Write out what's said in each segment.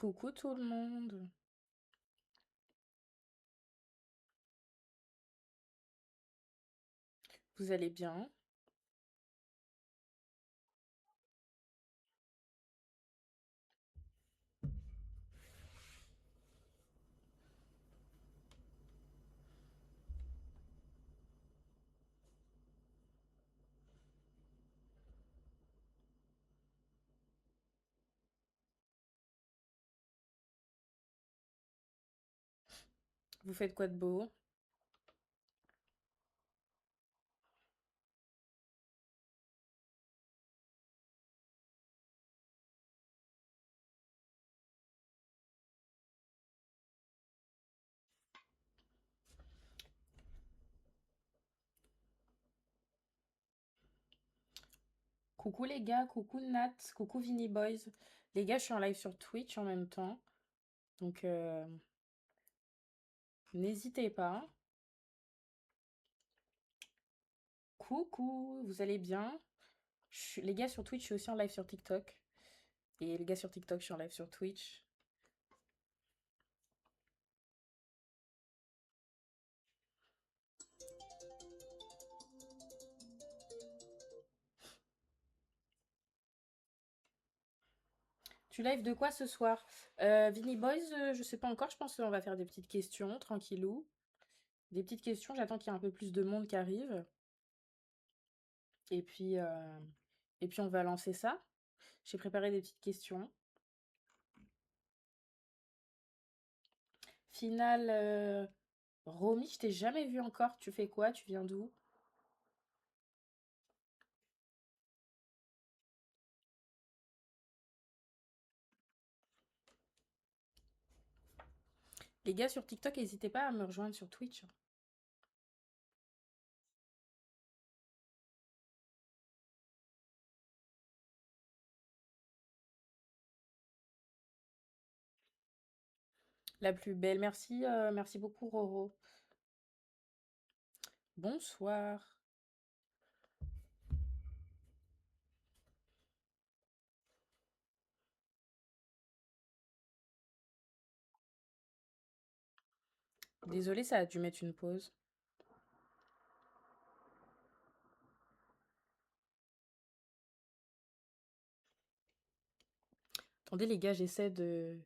Coucou tout le monde. Vous allez bien? Vous faites quoi de beau? Coucou les gars, coucou Nat, coucou Vinny Boys. Les gars, je suis en live sur Twitch en même temps. Donc n'hésitez pas. Coucou, vous allez bien? Les gars sur Twitch, je suis aussi en live sur TikTok. Et les gars sur TikTok, je suis en live sur Twitch. Tu live de quoi ce soir? Vinny Boys, je sais pas encore, je pense qu'on va faire des petites questions, tranquillou. Des petites questions, j'attends qu'il y ait un peu plus de monde qui arrive. Et puis, euh, et puis on va lancer ça. J'ai préparé des petites questions. Finale, Romy, je t'ai jamais vu encore. Tu fais quoi? Tu viens d'où? Les gars sur TikTok, n'hésitez pas à me rejoindre sur Twitch. La plus belle. Merci, merci beaucoup, Roro. Bonsoir. Désolée, ça a dû mettre une pause. Attendez, les gars, j'essaie de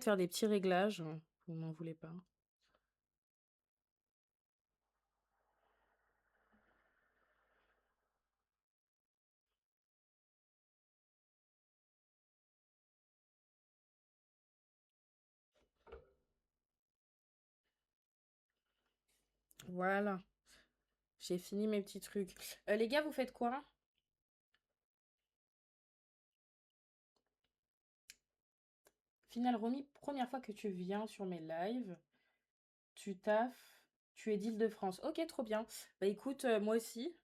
faire des petits réglages. Vous m'en voulez pas. Voilà. J'ai fini mes petits trucs. Les gars, vous faites quoi? Finale Romy, première fois que tu viens sur mes lives. Tu taffes. Tu es d'Île-de-France. Ok, trop bien. Bah écoute, moi aussi.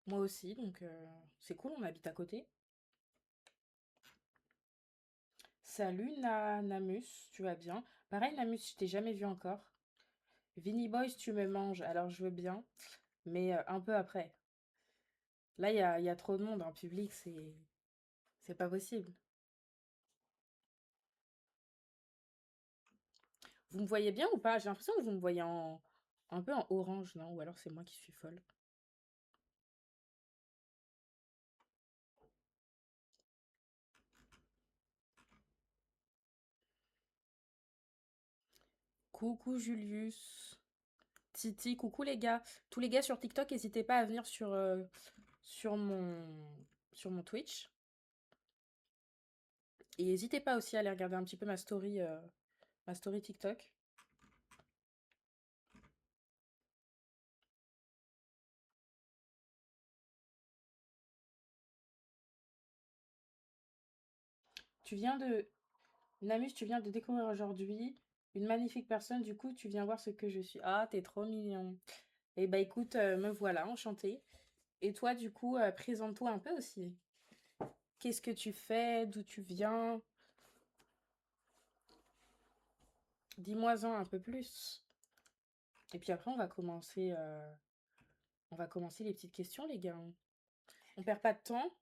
Moi aussi, donc c'est cool, on habite à côté. Salut Namus, tu vas bien? Pareil Namus, je t'ai jamais vu encore. Vinny Boys, tu me manges, alors je veux bien, mais un peu après. Là, il y a trop de monde en public, c'est pas possible. Vous me voyez bien ou pas? J'ai l'impression que vous me voyez un peu en orange, non? Ou alors c'est moi qui suis folle. Coucou Julius, Titi, coucou les gars. Tous les gars sur TikTok, n'hésitez pas à venir sur sur mon Twitch. Et n'hésitez pas aussi à aller regarder un petit peu ma story TikTok. Tu viens de... Namus, tu viens de découvrir aujourd'hui une magnifique personne. Du coup, tu viens voir ce que je suis. Ah, t'es trop mignon. Eh bah écoute, me voilà, enchantée. Et toi, du coup, présente-toi un peu aussi. Qu'est-ce que tu fais? D'où tu viens? Dis-moi-en un peu plus. Et puis après, on va commencer les petites questions, les gars. On perd pas de temps.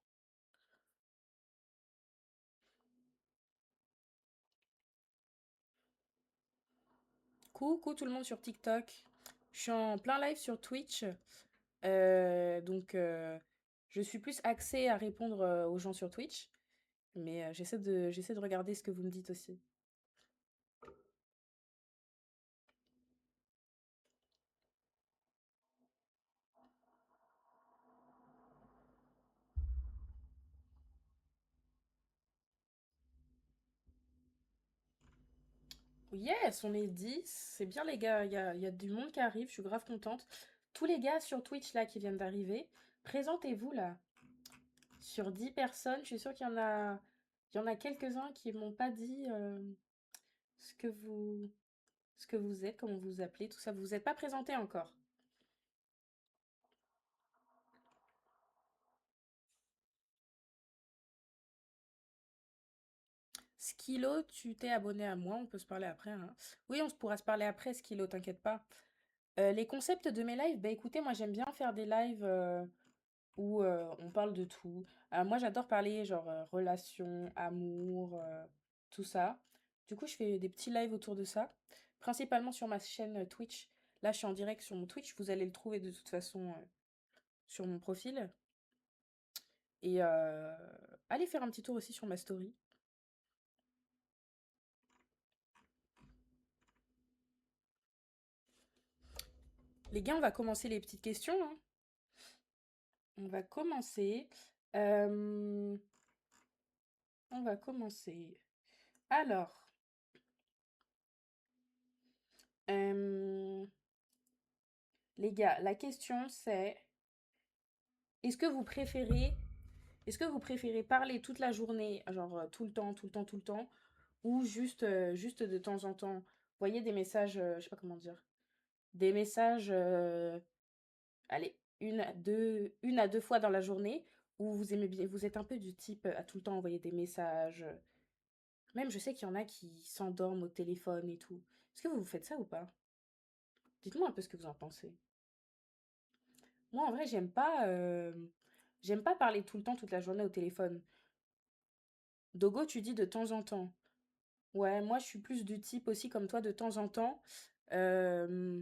Coucou tout le monde sur TikTok. Je suis en plein live sur Twitch. Donc, je suis plus axée à répondre aux gens sur Twitch. Mais j'essaie de regarder ce que vous me dites aussi. Yes, on est 10. C'est bien les gars. Il y a du monde qui arrive. Je suis grave contente. Tous les gars sur Twitch là qui viennent d'arriver, présentez-vous là. Sur 10 personnes, je suis sûre qu'il y en a quelques-uns qui m'ont pas dit ce que vous, ce que vous êtes, comment vous vous appelez, tout ça. Vous vous êtes pas présenté encore. Skilo, tu t'es abonné à moi, on peut se parler après, hein. Oui, on se pourra se parler après, Skilo, t'inquiète pas. Les concepts de mes lives, bah écoutez, moi j'aime bien faire des lives où on parle de tout. Moi j'adore parler genre relations, amour, tout ça. Du coup, je fais des petits lives autour de ça, principalement sur ma chaîne Twitch. Là, je suis en direct sur mon Twitch, vous allez le trouver de toute façon sur mon profil. Et allez faire un petit tour aussi sur ma story. Les gars, on va commencer les petites questions, hein. On va commencer. euh, on va commencer. Alors, euh, les gars, la question c'est est-ce que vous préférez est-ce que vous préférez parler toute la journée, genre tout le temps, tout le temps, tout le temps, ou juste de temps en temps, voyez des messages, je sais pas comment dire, des messages, allez, une à deux fois dans la journée, ou vous aimez bien, vous êtes un peu du type à tout le temps envoyer des messages. Même je sais qu'il y en a qui s'endorment au téléphone et tout. Est-ce que vous faites ça ou pas? Dites-moi un peu ce que vous en pensez. Moi, en vrai, j'aime pas parler tout le temps, toute la journée au téléphone. Dogo, tu dis de temps en temps. Ouais, moi, je suis plus du type aussi comme toi, de temps en temps. Euh,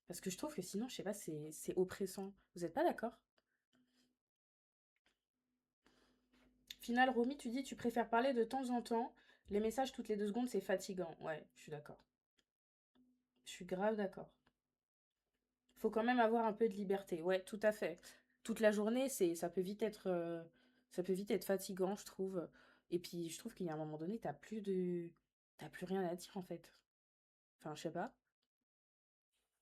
Parce que je trouve que sinon, je sais pas, c'est oppressant. Vous êtes pas d'accord? Final, Romy, tu dis tu préfères parler de temps en temps. Les messages toutes les 2 secondes, c'est fatigant. Ouais, je suis d'accord. Je suis grave d'accord. Faut quand même avoir un peu de liberté. Ouais, tout à fait. Toute la journée, ça peut vite être fatigant, je trouve. Et puis, je trouve qu'il y a un moment donné, t'as plus rien à dire en fait. Enfin, je sais pas.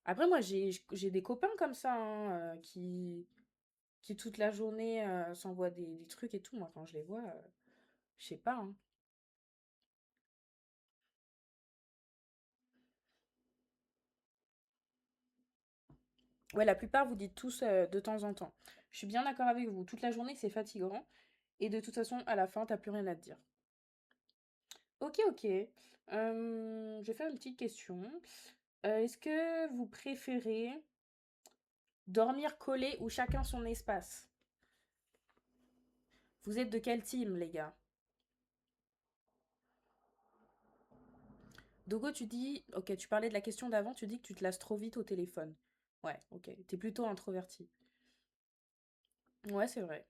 Après, moi, j'ai des copains comme ça, hein, qui toute la journée s'envoient des trucs et tout. Moi, quand je les vois, je sais pas, hein. Ouais, la plupart, vous dites tous de temps en temps. Je suis bien d'accord avec vous. Toute la journée, c'est fatigant. Et de toute façon, à la fin, t'as plus rien à te dire. Ok, ok. Je vais faire une petite question. Est-ce que vous préférez dormir collé ou chacun son espace? Vous êtes de quel team, les gars? Dogo, tu dis... Ok, tu parlais de la question d'avant, tu dis que tu te lasses trop vite au téléphone. Ouais, ok. T'es plutôt introverti. Ouais, c'est vrai.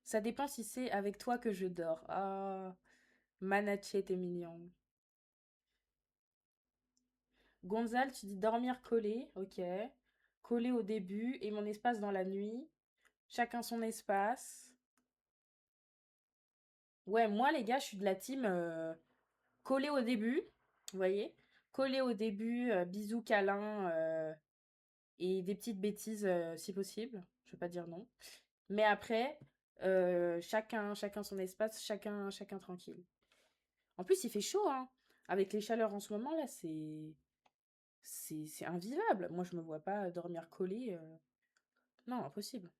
Ça dépend si c'est avec toi que je dors. Ah, Manaché, t'es mignon. Gonzale, tu dis dormir collé, ok. Collé au début et mon espace dans la nuit. Chacun son espace. Ouais, moi les gars, je suis de la team collé au début, vous voyez? Collé au début, bisous, câlins et des petites bêtises si possible. Je vais pas dire non. Mais après, chacun son espace, chacun tranquille. En plus, il fait chaud, hein. Avec les chaleurs en ce moment là, c'est invivable. Moi, je me vois pas dormir collé. Non, impossible.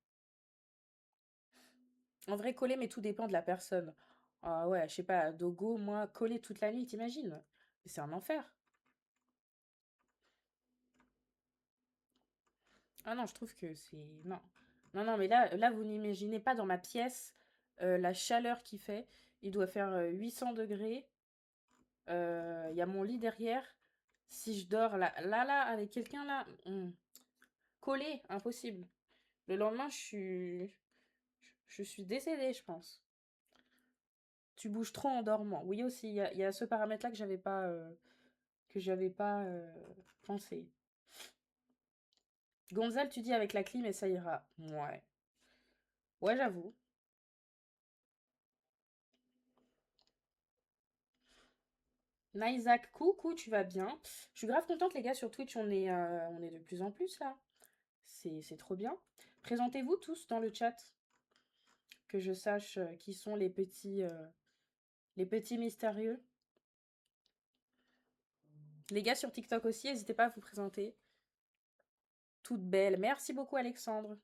En vrai, collé, mais tout dépend de la personne. Ah ouais, je sais pas, Dogo, moi, collé toute la nuit, t'imagines? Mais c'est un enfer. Ah non, je trouve que c'est... Non. Non, non, mais là vous n'imaginez pas dans ma pièce la chaleur qu'il fait. Il doit faire 800 degrés. Il y a mon lit derrière. Si je dors là, avec quelqu'un là, collé, impossible. Le lendemain, je suis décédée, je pense. Tu bouges trop en dormant. Oui, aussi, il y a ce paramètre-là que j'avais pas pensé. Gonzale, tu dis avec la clim et ça ira. Ouais. Ouais, j'avoue. Naïsak, coucou, tu vas bien? Je suis grave contente, les gars, sur Twitch, on est de plus en plus là. C'est trop bien. Présentez-vous tous dans le chat, que je sache qui sont les petits mystérieux. Les gars sur TikTok aussi, n'hésitez pas à vous présenter. Toute belle. Merci beaucoup, Alexandre.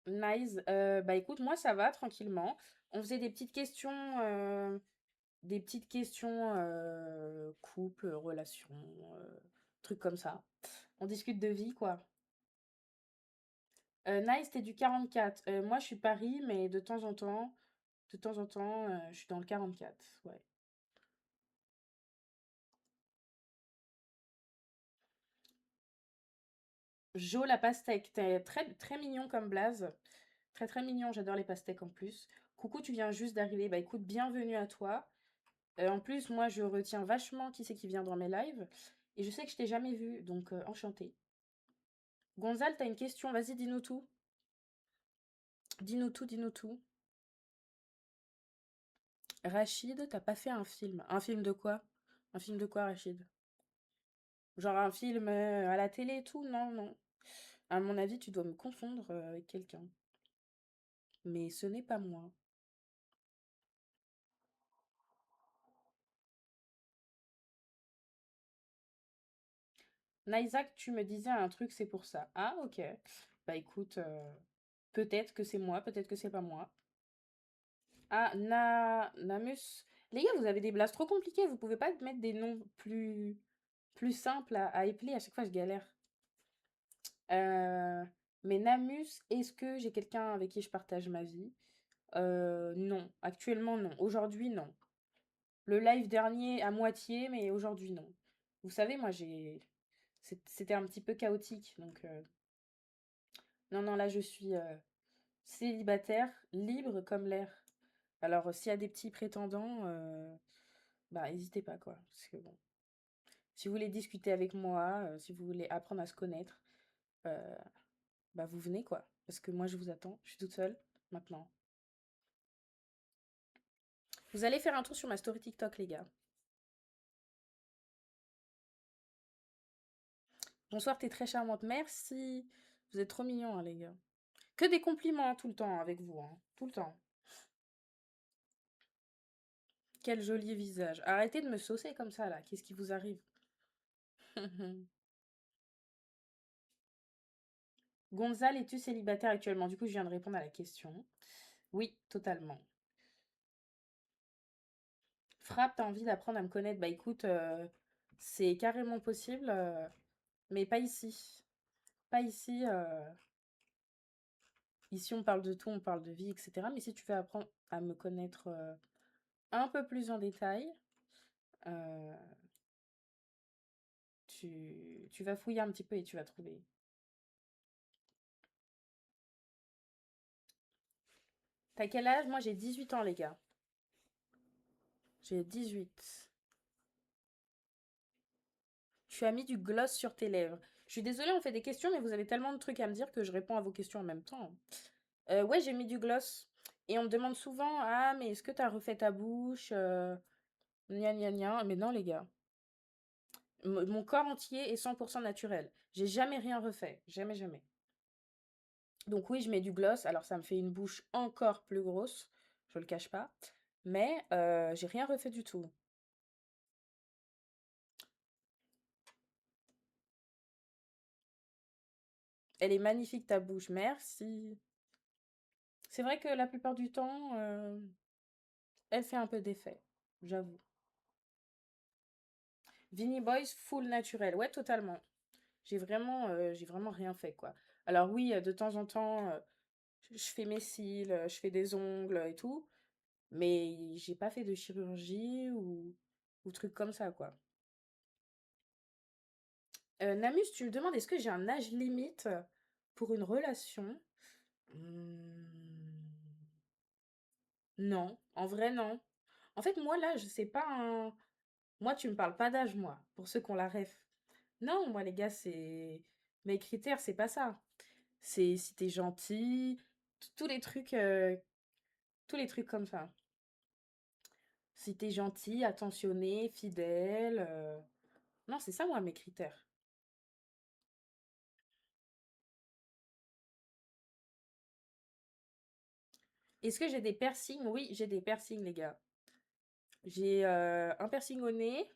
Nice. Bah écoute, moi ça va tranquillement. On faisait des petites questions couple, relation, trucs comme ça. On discute de vie, quoi. Nice, t'es du 44. Moi, je suis Paris, mais de temps en temps, je suis dans le 44. Ouais. Jo, la pastèque, t'es très, très mignon comme blaze. Très, très mignon, j'adore les pastèques en plus. Coucou, tu viens juste d'arriver. Bah écoute, bienvenue à toi. En plus, moi, je retiens vachement qui c'est qui vient dans mes lives. Et je sais que je t'ai jamais vu, donc enchantée. Gonzale, t'as une question, vas-y, dis-nous tout. Dis-nous tout, dis-nous tout. Rachid, t'as pas fait un film. Un film de quoi? Un film de quoi, Rachid? Genre un film à la télé et tout? Non, non. À mon avis, tu dois me confondre avec quelqu'un. Mais ce n'est pas moi. Naïsak, tu me disais un truc, c'est pour ça. Ah, ok. Bah écoute, peut-être que c'est moi, peut-être que c'est pas moi. Ah, Namus. Les gars, vous avez des blasts trop compliqués, vous pouvez pas mettre des noms plus simples à épeler, à chaque fois je galère. Euh, mais Namus, est-ce que j'ai quelqu'un avec qui je partage ma vie? Non, actuellement non. Aujourd'hui non. Le live dernier à moitié, mais aujourd'hui non. Vous savez, moi c'était un petit peu chaotique, donc non, non, là je suis célibataire, libre comme l'air. Alors s'il y a des petits prétendants, bah n'hésitez pas quoi. Parce que bon, si vous voulez discuter avec moi, si vous voulez apprendre à se connaître, euh, bah vous venez quoi. Parce que moi je vous attends, je suis toute seule maintenant. Vous allez faire un tour sur ma story TikTok, les gars. Bonsoir, t'es très charmante. Merci. Vous êtes trop mignons, hein, les gars. Que des compliments tout le temps avec vous, hein. Tout le temps. Quel joli visage. Arrêtez de me saucer comme ça, là. Qu'est-ce qui vous arrive? Gonzale, es-tu célibataire actuellement? Du coup, je viens de répondre à la question. Oui, totalement. Frappe, t'as envie d'apprendre à me connaître? Bah écoute, c'est carrément possible, mais pas ici. Pas ici. Ici, on parle de tout, on parle de vie, etc. Mais si tu veux apprendre à me connaître un peu plus en détail, euh, tu vas fouiller un petit peu et tu vas trouver. T'as quel âge? Moi, j'ai 18 ans, les gars. J'ai 18. Tu as mis du gloss sur tes lèvres. Je suis désolée, on fait des questions, mais vous avez tellement de trucs à me dire que je réponds à vos questions en même temps. Ouais, j'ai mis du gloss. Et on me demande souvent, ah, mais est-ce que t'as refait ta bouche? Gna gna gna. Mais non, les gars. Mon corps entier est 100% naturel. J'ai jamais rien refait. Jamais, jamais. Donc oui, je mets du gloss. Alors ça me fait une bouche encore plus grosse. Je le cache pas. Mais j'ai rien refait du tout. Elle est magnifique ta bouche. Merci. C'est vrai que la plupart du temps, elle fait un peu d'effet. J'avoue. Vinny Boys full naturel. Ouais, totalement. J'ai vraiment rien fait, quoi. Alors oui, de temps en temps, je fais mes cils, je fais des ongles et tout. Mais j'ai pas fait de chirurgie ou truc comme ça, quoi. Namus, tu me demandes est-ce que j'ai un âge limite pour une relation? Hmm, non, en vrai, non. En fait, moi, là, je sais pas un... Moi, tu me parles pas d'âge, moi, pour ceux qui ont la ref. Non, moi, les gars, c'est... Mes critères, c'est pas ça. C'est si t'es gentil, tous les trucs comme ça. Si t'es gentil, attentionné, fidèle. Non, c'est ça, moi, mes critères. Est-ce que j'ai des piercings? Oui, j'ai des piercings, les gars. J'ai un piercing au nez,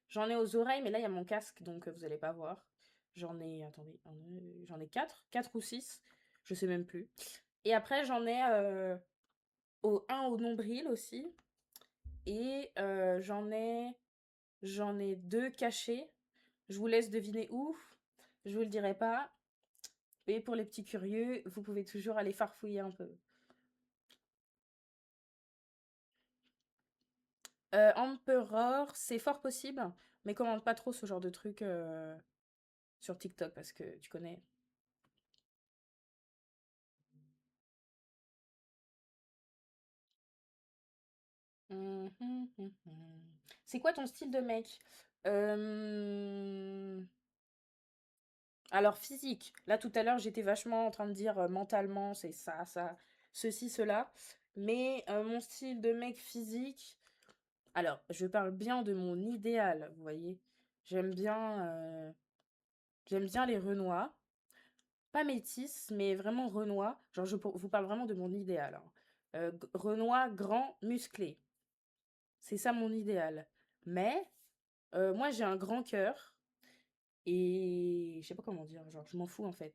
j'en ai aux oreilles, mais là, il y a mon casque, donc vous allez pas voir. J'en ai, attendez, j'en ai quatre ou six, je sais même plus. Et après, j'en ai un au nombril aussi. Et j'en ai deux cachés. Je vous laisse deviner où. Je vous le dirai pas. Et pour les petits curieux, vous pouvez toujours aller farfouiller un peu. Emperor, c'est fort possible, mais commande pas trop ce genre de truc sur TikTok parce que tu connais. Hum, hum, hum, hum. C'est quoi ton style de mec? Euh, Alors physique. Là tout à l'heure j'étais vachement en train de dire mentalement c'est ça, ceci, cela. Mais mon style de mec physique. Alors je parle bien de mon idéal, vous voyez. J'aime bien, euh, j'aime bien les Renois. Pas métis, mais vraiment Renois. Genre vous parle vraiment de mon idéal, hein. Renois grand, musclé. C'est ça mon idéal. Mais moi j'ai un grand cœur. Et je sais pas comment dire, genre, je m'en fous en fait.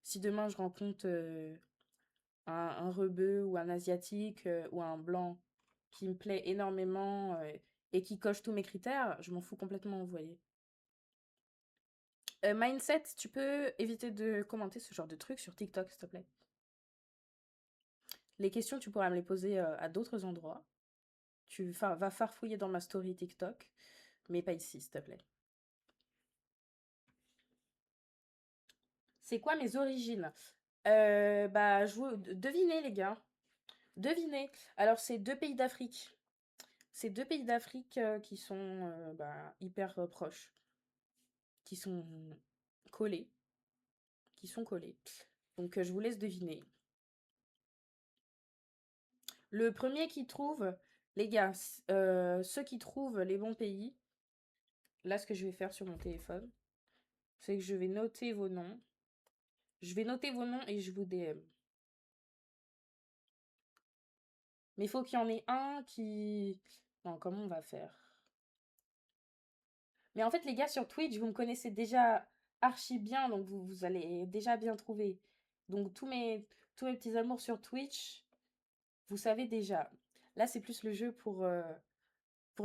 Si demain je rencontre un rebeu ou un asiatique ou un blanc qui me plaît énormément et qui coche tous mes critères, je m'en fous complètement, vous voyez. Mindset, tu peux éviter de commenter ce genre de trucs sur TikTok, s'il te plaît. Les questions, tu pourras me les poser à d'autres endroits. Vas farfouiller dans ma story TikTok, mais pas ici, s'il te plaît. C'est quoi mes origines? Bah, devinez les gars. Devinez. Alors, c'est deux pays d'Afrique. C'est deux pays d'Afrique qui sont bah, hyper proches, qui sont collés, qui sont collés. Donc, je vous laisse deviner. Le premier qui trouve, les gars, ceux qui trouvent les bons pays, là, ce que je vais faire sur mon téléphone, c'est que je vais noter vos noms. Je vais noter vos noms et je vous DM. Mais il faut qu'il y en ait un qui... Non, comment on va faire? Mais en fait, les gars, sur Twitch, vous me connaissez déjà archi bien, donc vous allez déjà bien trouver. Donc, tous mes petits amours sur Twitch, vous savez déjà. Là, c'est plus le jeu pour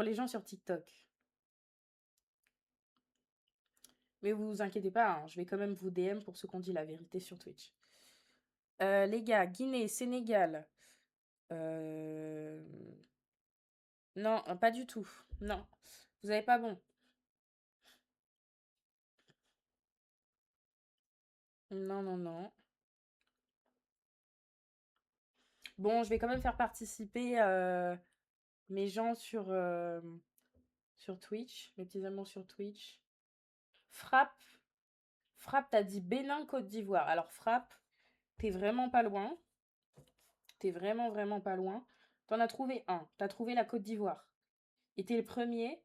les gens sur TikTok. Mais vous inquiétez pas, hein, je vais quand même vous DM pour ceux qui ont dit la vérité sur Twitch. Les gars, Guinée, Sénégal. euh, Non, pas du tout. Non, vous avez pas bon. Non, non, non. Bon, je vais quand même faire participer mes gens sur Twitch, mes petits amours sur Twitch. Frappe, Frappe, t'as dit Bénin, Côte d'Ivoire. Alors, Frappe, t'es vraiment pas loin. T'es vraiment, vraiment pas loin. T'en as trouvé un. T'as trouvé la Côte d'Ivoire. Et t'es le premier.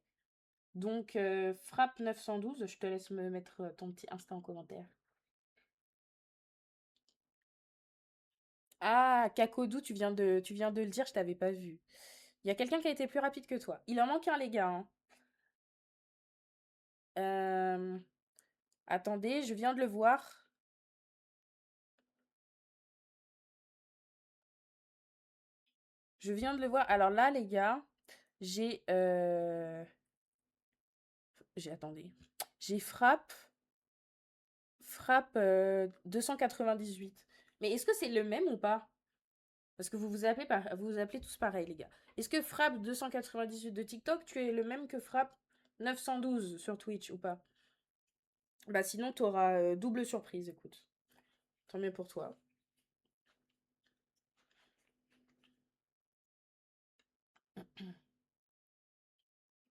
Donc, Frappe 912, je te laisse me mettre ton petit Insta en commentaire. Ah, Kakodou, tu viens de le dire, je t'avais pas vu. Il y a quelqu'un qui a été plus rapide que toi. Il en manque un, les gars, hein. Euh, Attendez, je viens de le voir. Je viens de le voir. Alors là, les gars, j'ai... attendez. J'ai Frappe 298. Mais est-ce que c'est le même ou pas? Parce que vous vous appelez tous pareil, les gars. Est-ce que Frappe 298 de TikTok, tu es le même que Frappe 912 sur Twitch ou pas? Bah sinon, t'auras double surprise, écoute. Tant mieux pour toi.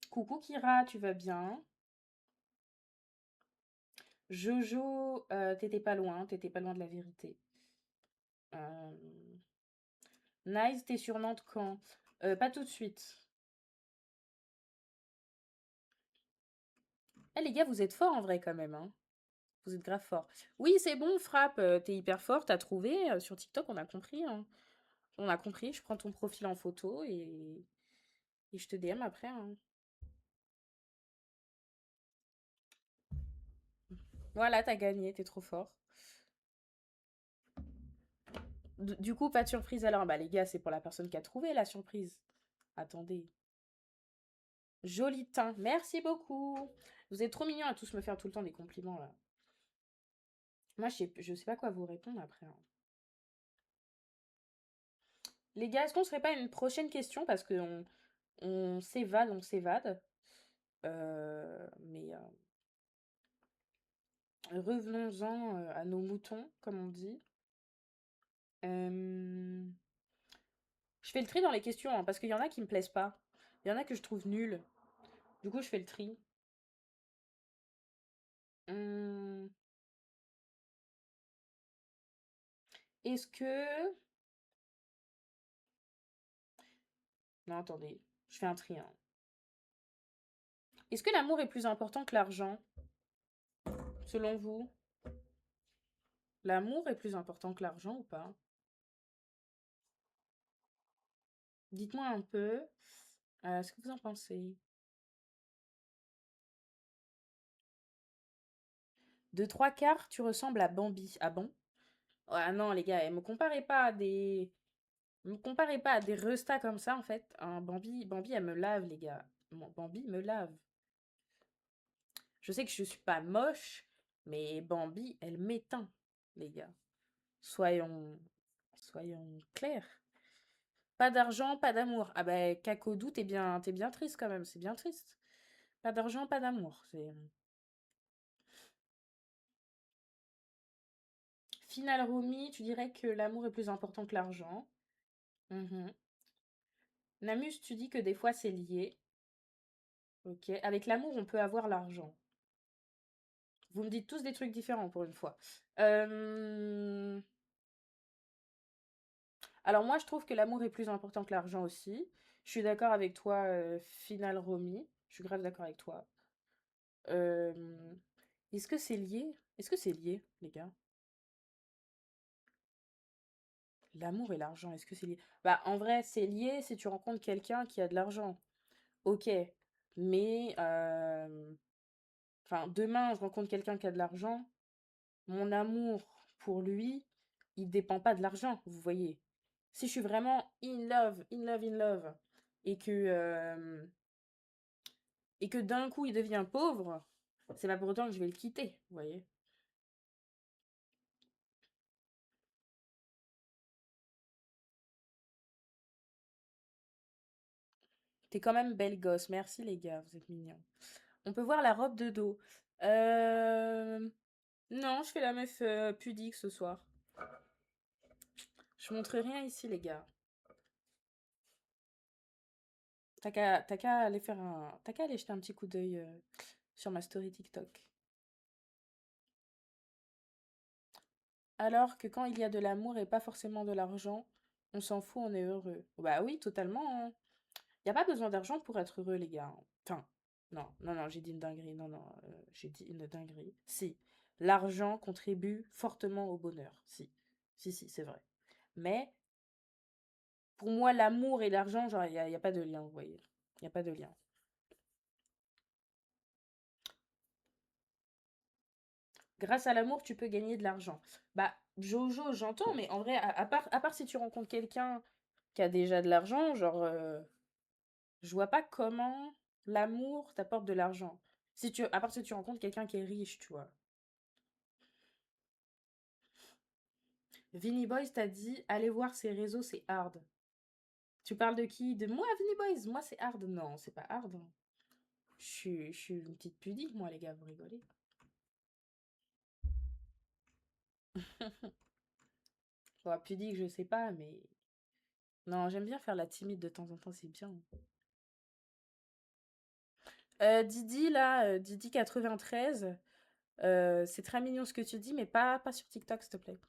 Coucou Kira, tu vas bien? Jojo, t'étais pas loin de la vérité. Euh, Nice, t'es sur Nantes quand? Pas tout de suite. Eh les gars, vous êtes forts en vrai quand même, hein. Vous êtes grave forts. Oui, c'est bon, Frappe, t'es hyper fort, t'as trouvé. Sur TikTok, on a compris, hein. On a compris, je prends ton profil en photo et je te DM après, hein. Voilà, t'as gagné, t'es trop fort. Du coup, pas de surprise alors. Bah les gars, c'est pour la personne qui a trouvé la surprise. Attendez. Joli teint, merci beaucoup. Vous êtes trop mignons à tous me faire tout le temps des compliments là. Moi, je sais pas quoi vous répondre après, hein. Les gars, est-ce qu'on serait pas une prochaine question parce que on s'évade, on s'évade. Mais revenons-en à nos moutons, comme on dit. Euh, Je fais le tri dans les questions, hein, parce qu'il y en a qui me plaisent pas. Il y en a que je trouve nulles. Du coup, je fais le tri. Hum, Est-ce que... Non, attendez. Je fais un tri, hein. Est-ce que l'amour est plus important que l'argent, selon vous? L'amour est plus important que l'argent ou pas? Dites-moi un peu ce que vous en pensez. De trois quarts, tu ressembles à Bambi. Ah bon? Ah non, les gars, me comparez pas à des... Me comparez pas à des restas comme ça, en fait. Un Bambi, elle me lave, les gars. Mon Bambi me lave. Je sais que je suis pas moche, mais Bambi, elle m'éteint, les gars. Soyons... Soyons clairs. Pas d'argent, pas d'amour. Ah bah, Cacodou, t'es bien triste quand même, c'est bien triste. Pas d'argent, pas d'amour. C'est... Final Rumi, tu dirais que l'amour est plus important que l'argent. Mhm. Namus, tu dis que des fois c'est lié. Ok. Avec l'amour, on peut avoir l'argent. Vous me dites tous des trucs différents pour une fois. Euh, Alors moi, je trouve que l'amour est plus important que l'argent aussi. Je suis d'accord avec toi, Final Romy. Je suis grave d'accord avec toi. Euh, Est-ce que c'est lié? Est-ce que c'est lié, les gars? L'amour et l'argent, est-ce que c'est lié? Bah, en vrai, c'est lié si tu rencontres quelqu'un qui a de l'argent. Ok. Mais, enfin, demain, je rencontre quelqu'un qui a de l'argent. Mon amour pour lui, il dépend pas de l'argent, vous voyez. Si je suis vraiment in love, in love, in love, et que d'un coup il devient pauvre, c'est pas pour autant que je vais le quitter, vous voyez. T'es quand même belle gosse, merci les gars, vous êtes mignons. On peut voir la robe de dos. Euh... Non, je fais la meuf pudique ce soir. Je montre rien ici les gars. T'as qu'à aller faire un... T'as qu'à aller jeter un petit coup d'œil sur ma story TikTok. Alors que quand il y a de l'amour et pas forcément de l'argent, on s'en fout, on est heureux. Bah oui, totalement, hein. Y a pas besoin d'argent pour être heureux, les gars. Enfin, non, non, non, j'ai dit une dinguerie. Non, non, j'ai dit une dinguerie. Si, l'argent contribue fortement au bonheur. Si, si, si, c'est vrai. Mais pour moi, l'amour et l'argent, genre, y a pas de lien, vous voyez. Il y a pas de lien. Grâce à l'amour, tu peux gagner de l'argent. Bah, Jojo, j'entends, mais en vrai, à part si tu rencontres quelqu'un qui a déjà de l'argent, genre, je vois pas comment l'amour t'apporte de l'argent. Si tu, à part si tu rencontres quelqu'un qui est riche, tu vois. Vinny Boys t'a dit, allez voir ses réseaux, c'est hard. Tu parles de qui? De moi, Vinny Boys? Moi, c'est hard. Non, c'est pas hard, hein. Je suis une petite pudique, moi, les gars, vous rigolez. Bon, pudique, je sais pas, mais... Non, j'aime bien faire la timide de temps en temps, c'est bien. Didi, là, Didi 93, c'est très mignon ce que tu dis, mais pas sur TikTok, s'il te plaît.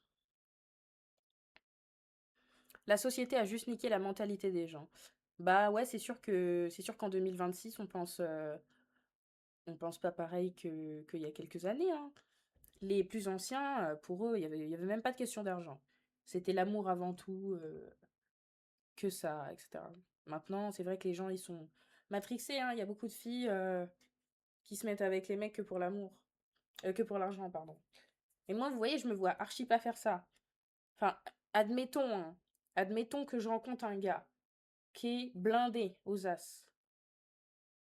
La société a juste niqué la mentalité des gens. Bah ouais, c'est sûr qu'en 2026, on pense pas pareil que qu'il y a quelques années, hein. Les plus anciens, pour eux, il y avait même pas de question d'argent. C'était l'amour avant tout, que ça, etc. Maintenant, c'est vrai que les gens, ils sont matrixés, hein. Il y a beaucoup de filles qui se mettent avec les mecs que pour l'amour. Que pour l'argent, pardon. Et moi, vous voyez, je me vois archi pas faire ça. Enfin, admettons, hein, admettons que je rencontre un gars qui est blindé aux as,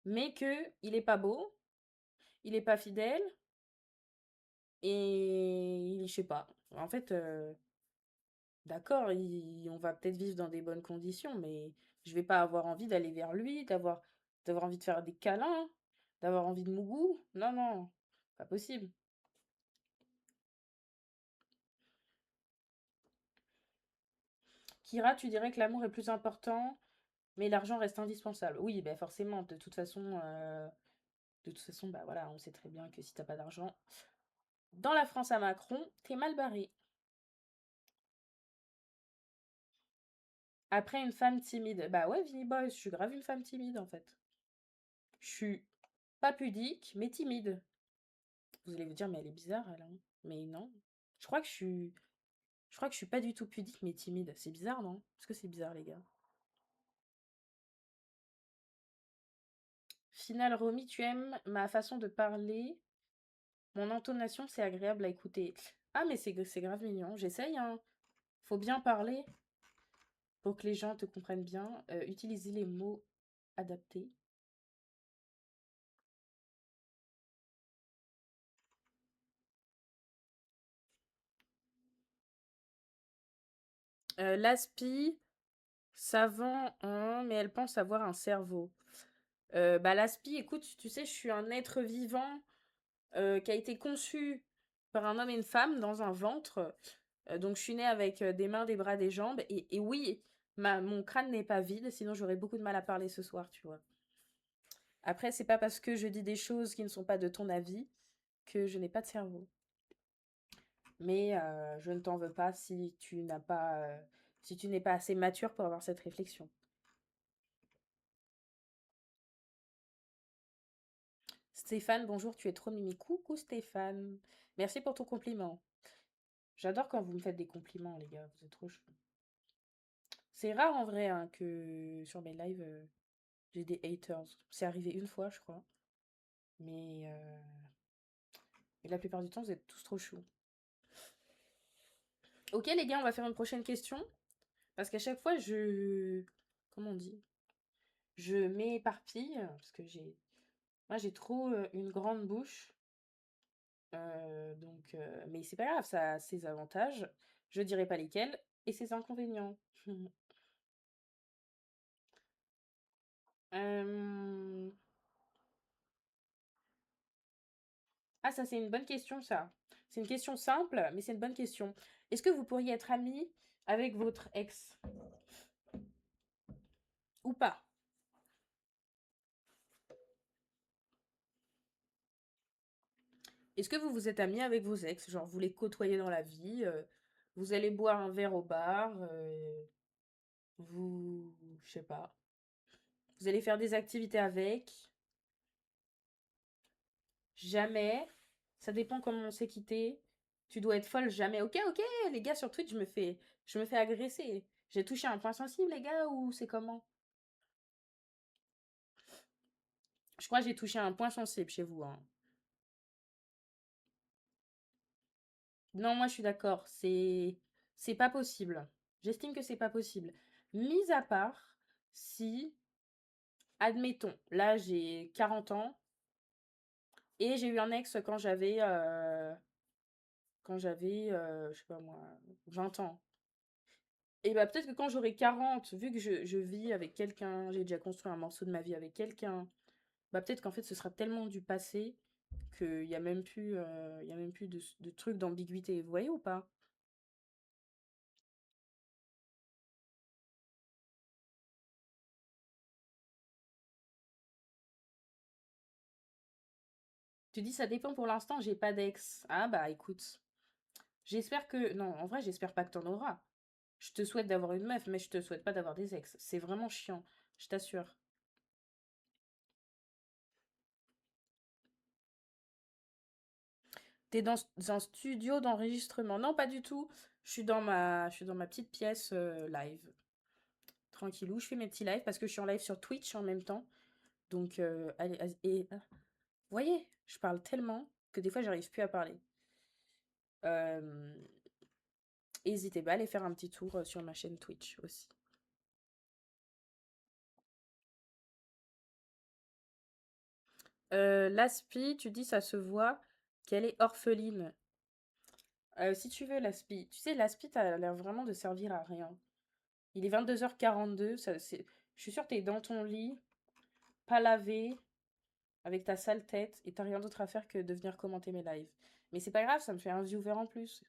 mais que il est pas beau, il est pas fidèle, et je sais pas. En fait, d'accord, on va peut-être vivre dans des bonnes conditions, mais je vais pas avoir envie d'aller vers lui, d'avoir envie de faire des câlins, d'avoir envie de mougou. Non, non, pas possible. Kira, tu dirais que l'amour est plus important, mais l'argent reste indispensable. Oui, ben forcément, de toute façon, bah voilà, on sait très bien que si t'as pas d'argent, dans la France à Macron, t'es mal barré. Après une femme timide, bah ouais, Vinny Boy, je suis grave une femme timide en fait. Je suis pas pudique, mais timide. Vous allez vous dire, mais elle est bizarre, elle, hein. Mais non. Je crois que je suis. Je crois que je suis pas du tout pudique, mais timide. C'est bizarre, non? Est-ce que c'est bizarre, les gars? Final, Romy, tu aimes ma façon de parler. Mon intonation, c'est agréable à écouter. Ah, mais c'est grave mignon. J'essaye, hein. Faut bien parler pour que les gens te comprennent bien. Utiliser les mots adaptés. L'aspi, ça vend, hein, mais elle pense avoir un cerveau. Bah, l'aspi, écoute, tu sais, je suis un être vivant qui a été conçu par un homme et une femme dans un ventre. Donc je suis née avec des mains, des bras, des jambes. Et oui, mon crâne n'est pas vide, sinon j'aurais beaucoup de mal à parler ce soir, tu vois. Après, c'est pas parce que je dis des choses qui ne sont pas de ton avis que je n'ai pas de cerveau. Mais je ne t'en veux pas si tu n'es pas assez mature pour avoir cette réflexion. Stéphane, bonjour, tu es trop mimi. Coucou Stéphane. Merci pour ton compliment. J'adore quand vous me faites des compliments, les gars. Vous êtes trop chou. C'est rare en vrai hein, que sur mes lives, j'ai des haters. C'est arrivé une fois, je crois. Mais la plupart du temps, vous êtes tous trop chou. Ok, les gars, on va faire une prochaine question. Parce qu'à chaque fois, comment on dit? Je m'éparpille. Parce que moi, j'ai trop une grande bouche. Mais c'est pas grave, ça a ses avantages. Je dirai pas lesquels. Et ses inconvénients. Euh, Ah, ça, c'est une bonne question, ça. C'est une question simple, mais c'est une bonne question. Est-ce que vous pourriez être ami avec votre ex ou pas? Est-ce que vous vous êtes amis avec vos ex? Genre, vous les côtoyez dans la vie, vous allez boire un verre au bar, je sais pas, vous allez faire des activités avec, jamais, ça dépend comment on s'est quitté, tu dois être folle, jamais. Ok, ok, les gars, sur Twitch, je me fais agresser. J'ai touché un point sensible, les gars, ou c'est comment? Je crois que j'ai touché un point sensible chez vous, hein. Non, moi je suis d'accord, c'est pas possible. J'estime que c'est pas possible. Mis à part si, admettons, là j'ai 40 ans et j'ai eu un ex quand j'avais quand j'avais, je sais pas moi, 20 ans. Et bah peut-être que quand j'aurai 40, vu que je vis avec quelqu'un, j'ai déjà construit un morceau de ma vie avec quelqu'un, bah peut-être qu'en fait ce sera tellement du passé qu'il y a même plus, il y a même plus de trucs d'ambiguïté. Vous voyez ou pas? Tu dis ça dépend pour l'instant, j'ai pas d'ex. Ah bah écoute, j'espère que... Non, en vrai, j'espère pas que t'en auras. Je te souhaite d'avoir une meuf, mais je te souhaite pas d'avoir des ex. C'est vraiment chiant, je t'assure. T'es dans un studio d'enregistrement. Non, pas du tout. Je suis dans ma petite pièce live. Tranquillou, je fais mes petits lives parce que je suis en live sur Twitch en même temps. Donc, allez, vous voyez, je parle tellement que des fois, j'arrive plus à parler. Euh, N'hésitez pas à aller faire un petit tour sur ma chaîne Twitch aussi. L'aspi, tu dis ça se voit qu'elle est orpheline. Si tu veux, l'aspi. Tu sais, l'aspi, t'as l'air vraiment de servir à rien. Il est 22h42. Je suis sûre que t'es dans ton lit, pas lavé, avec ta sale tête, et t'as rien d'autre à faire que de venir commenter mes lives. Mais c'est pas grave, ça me fait un viewer en plus.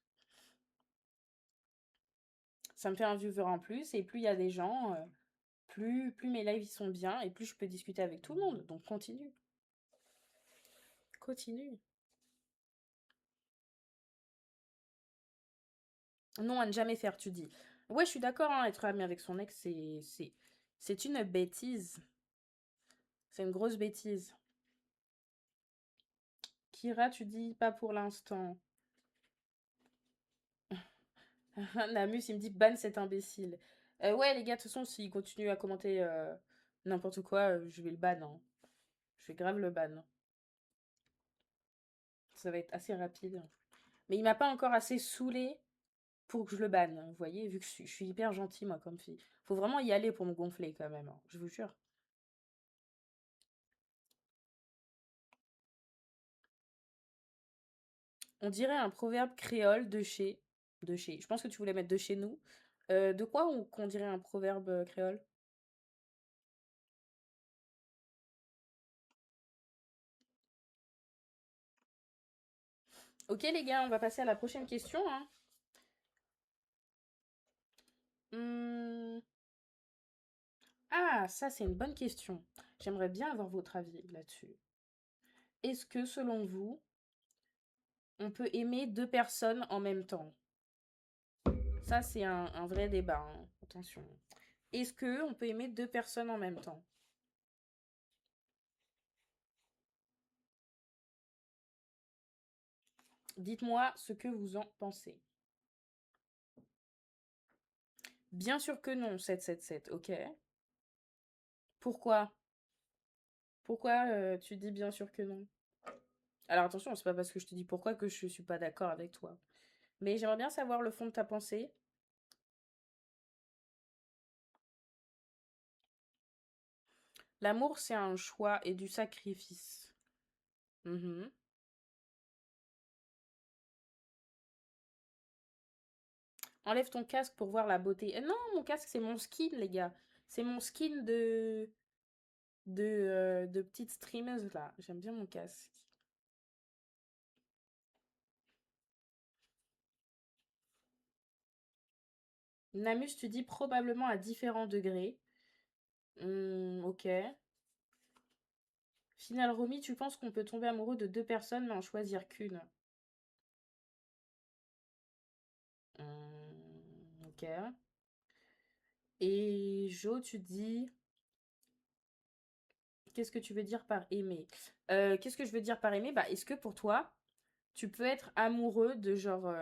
Ça me fait un viewer en plus, et plus il y a des gens, plus mes lives ils sont bien, et plus je peux discuter avec tout le monde. Donc continue. Continue. Non, à ne jamais faire, tu dis. Ouais, je suis d'accord, hein, être ami avec son ex, c'est une bêtise. C'est une grosse bêtise. Kira, tu dis pas pour l'instant. Namus, il me dit ban cet imbécile. Ouais, les gars, de toute façon, s'il continue à commenter n'importe quoi, je vais le ban, hein. Je vais grave le ban. Ça va être assez rapide. Mais il m'a pas encore assez saoulé pour que je le banne, vous voyez, vu que je suis hyper gentille, moi, comme fille. Faut vraiment y aller pour me gonfler, quand même, hein, je vous jure. On dirait un proverbe créole de chez... De chez... Je pense que tu voulais mettre de chez nous. De quoi qu'on dirait un proverbe créole? Ok, les gars, on va passer à la prochaine question, hein. Hmm. Ah, ça, c'est une bonne question. J'aimerais bien avoir votre avis là-dessus. Est-ce que, selon vous, on peut aimer deux personnes en même temps? Ça, c'est un vrai débat, hein. Attention. Est-ce que on peut aimer deux personnes en même temps? Dites-moi ce que vous en pensez. Bien sûr que non, 777, ok? Pourquoi? Pourquoi tu dis bien sûr que non? Alors attention, c'est pas parce que je te dis pourquoi que je suis pas d'accord avec toi. Mais j'aimerais bien savoir le fond de ta pensée. L'amour, c'est un choix et du sacrifice. Mhm. Enlève ton casque pour voir la beauté. Non, mon casque, c'est mon skin, les gars. C'est mon skin de petite streameuse, là. J'aime bien mon casque. Namus, tu dis probablement à différents degrés. Ok. Final Romy, tu penses qu'on peut tomber amoureux de deux personnes mais en choisir qu'une? Ok. Et Jo, tu dis... Qu'est-ce que tu veux dire par aimer? Qu'est-ce que je veux dire par aimer? Bah, est-ce que pour toi, tu peux être amoureux de genre...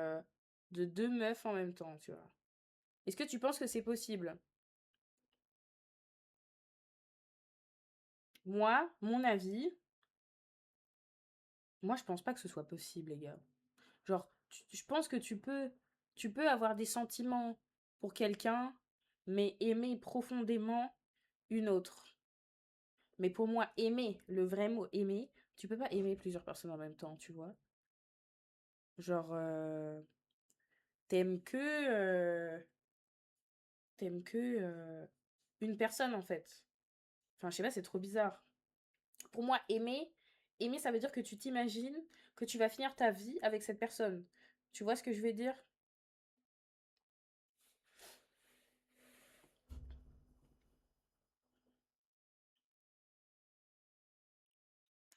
de deux meufs en même temps, tu vois? Est-ce que tu penses que c'est possible? Moi, mon avis, moi je pense pas que ce soit possible, les gars. Genre, je pense que tu peux avoir des sentiments pour quelqu'un, mais aimer profondément une autre. Mais pour moi, aimer, le vrai mot aimer, tu peux pas aimer plusieurs personnes en même temps, tu vois. Genre, t'aimes que, t'aimes que une personne en fait. Enfin, je sais pas, c'est trop bizarre. Pour moi, aimer, ça veut dire que tu t'imagines que tu vas finir ta vie avec cette personne. Tu vois ce que je veux dire?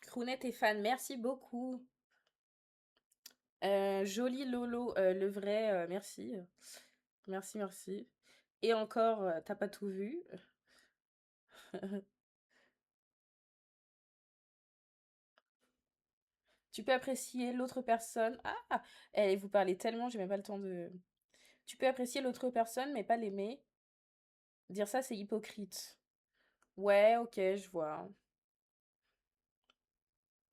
Crounette est fan, merci beaucoup. Joli Lolo, le vrai, merci. Merci, merci. Et encore, t'as pas tout vu. Tu peux apprécier l'autre personne. Ah! Eh, vous parlez tellement, j'ai même pas le temps de. Tu peux apprécier l'autre personne, mais pas l'aimer. Dire ça, c'est hypocrite. Ouais, ok, je vois.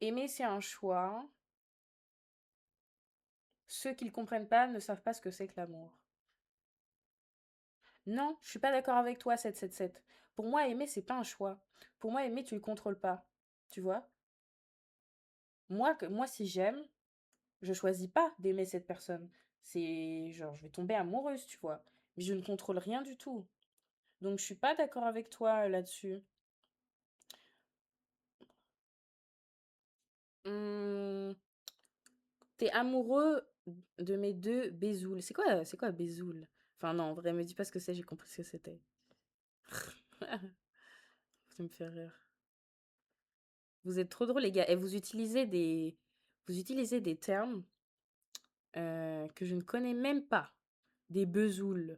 Aimer, c'est un choix. Ceux qui ne comprennent pas ne savent pas ce que c'est que l'amour. Non, je suis pas d'accord avec toi, 777. Pour moi, aimer, c'est pas un choix. Pour moi, aimer, tu le contrôles pas. Tu vois? Moi, si j'aime, je choisis pas d'aimer cette personne. C'est genre, je vais tomber amoureuse, tu vois. Mais je ne contrôle rien du tout. Donc, je suis pas d'accord avec toi là-dessus. Hum, t'es amoureux de mes deux Bézoul. C'est quoi Bézoul? Enfin, non, en vrai, me dis pas ce que c'est, j'ai compris ce que c'était. Ça me fait rire. Vous êtes trop drôles, les gars. Et vous utilisez des termes que je ne connais même pas. Des bezouls.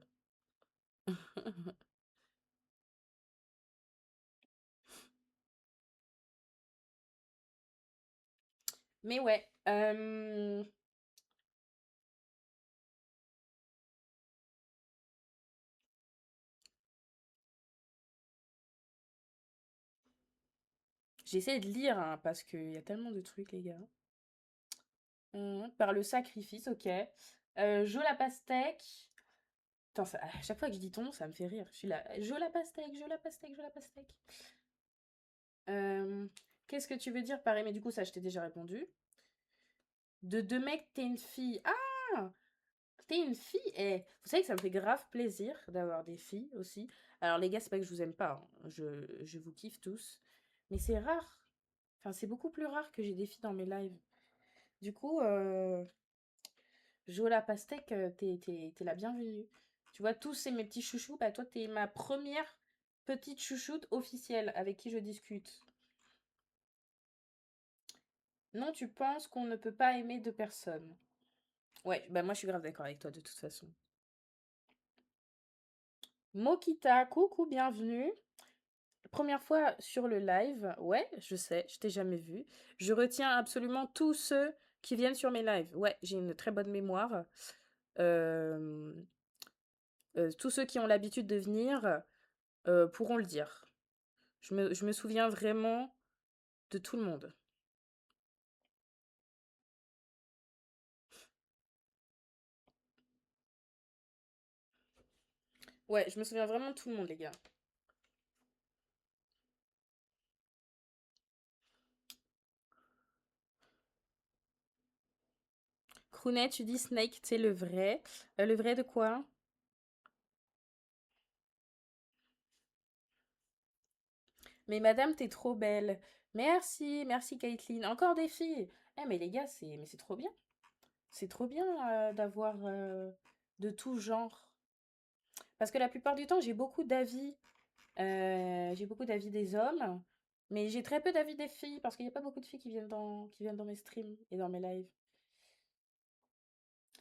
Mais ouais, j'essaie de lire hein, parce qu'il y a tellement de trucs, les gars. Par le sacrifice, ok. Jo la pastèque. Attends, à chaque fois que je dis ton nom, ça me fait rire. Je suis là. Jo la pastèque, Jo la pastèque, Jo la pastèque. Euh, Qu'est-ce que tu veux dire par aimer? Du coup, ça, je t'ai déjà répondu. De deux mecs, t'es une fille. Ah! T'es une fille? Eh, vous savez que ça me fait grave plaisir d'avoir des filles aussi. Alors, les gars, c'est pas que je vous aime pas. Hein. Je vous kiffe tous. Mais c'est rare. Enfin, c'est beaucoup plus rare que j'ai des filles dans mes lives. Du coup, Jo la pastèque, t'es la bienvenue. Tu vois, tous c'est mes petits chouchous. Bah, toi, t'es ma première petite chouchoute officielle avec qui je discute. Non, tu penses qu'on ne peut pas aimer deux personnes. Ouais, bah moi je suis grave d'accord avec toi de toute façon. Mokita, coucou, bienvenue. Première fois sur le live. Ouais, je sais, je t'ai jamais vu. Je retiens absolument tous ceux qui viennent sur mes lives. Ouais, j'ai une très bonne mémoire. Euh, tous ceux qui ont l'habitude de venir pourront le dire. Je me souviens vraiment de tout le monde. Ouais, je me souviens vraiment de tout le monde, les gars. Croonet, tu dis Snake, c'est le vrai. Le vrai de quoi? Mais madame, t'es trop belle. Merci, merci Caitlin. Encore des filles. Eh mais les gars, c'est trop bien. C'est trop bien d'avoir de tout genre. Parce que la plupart du temps, j'ai beaucoup d'avis. J'ai beaucoup d'avis des hommes. Mais j'ai très peu d'avis des filles. Parce qu'il n'y a pas beaucoup de filles qui viennent dans mes streams et dans mes lives.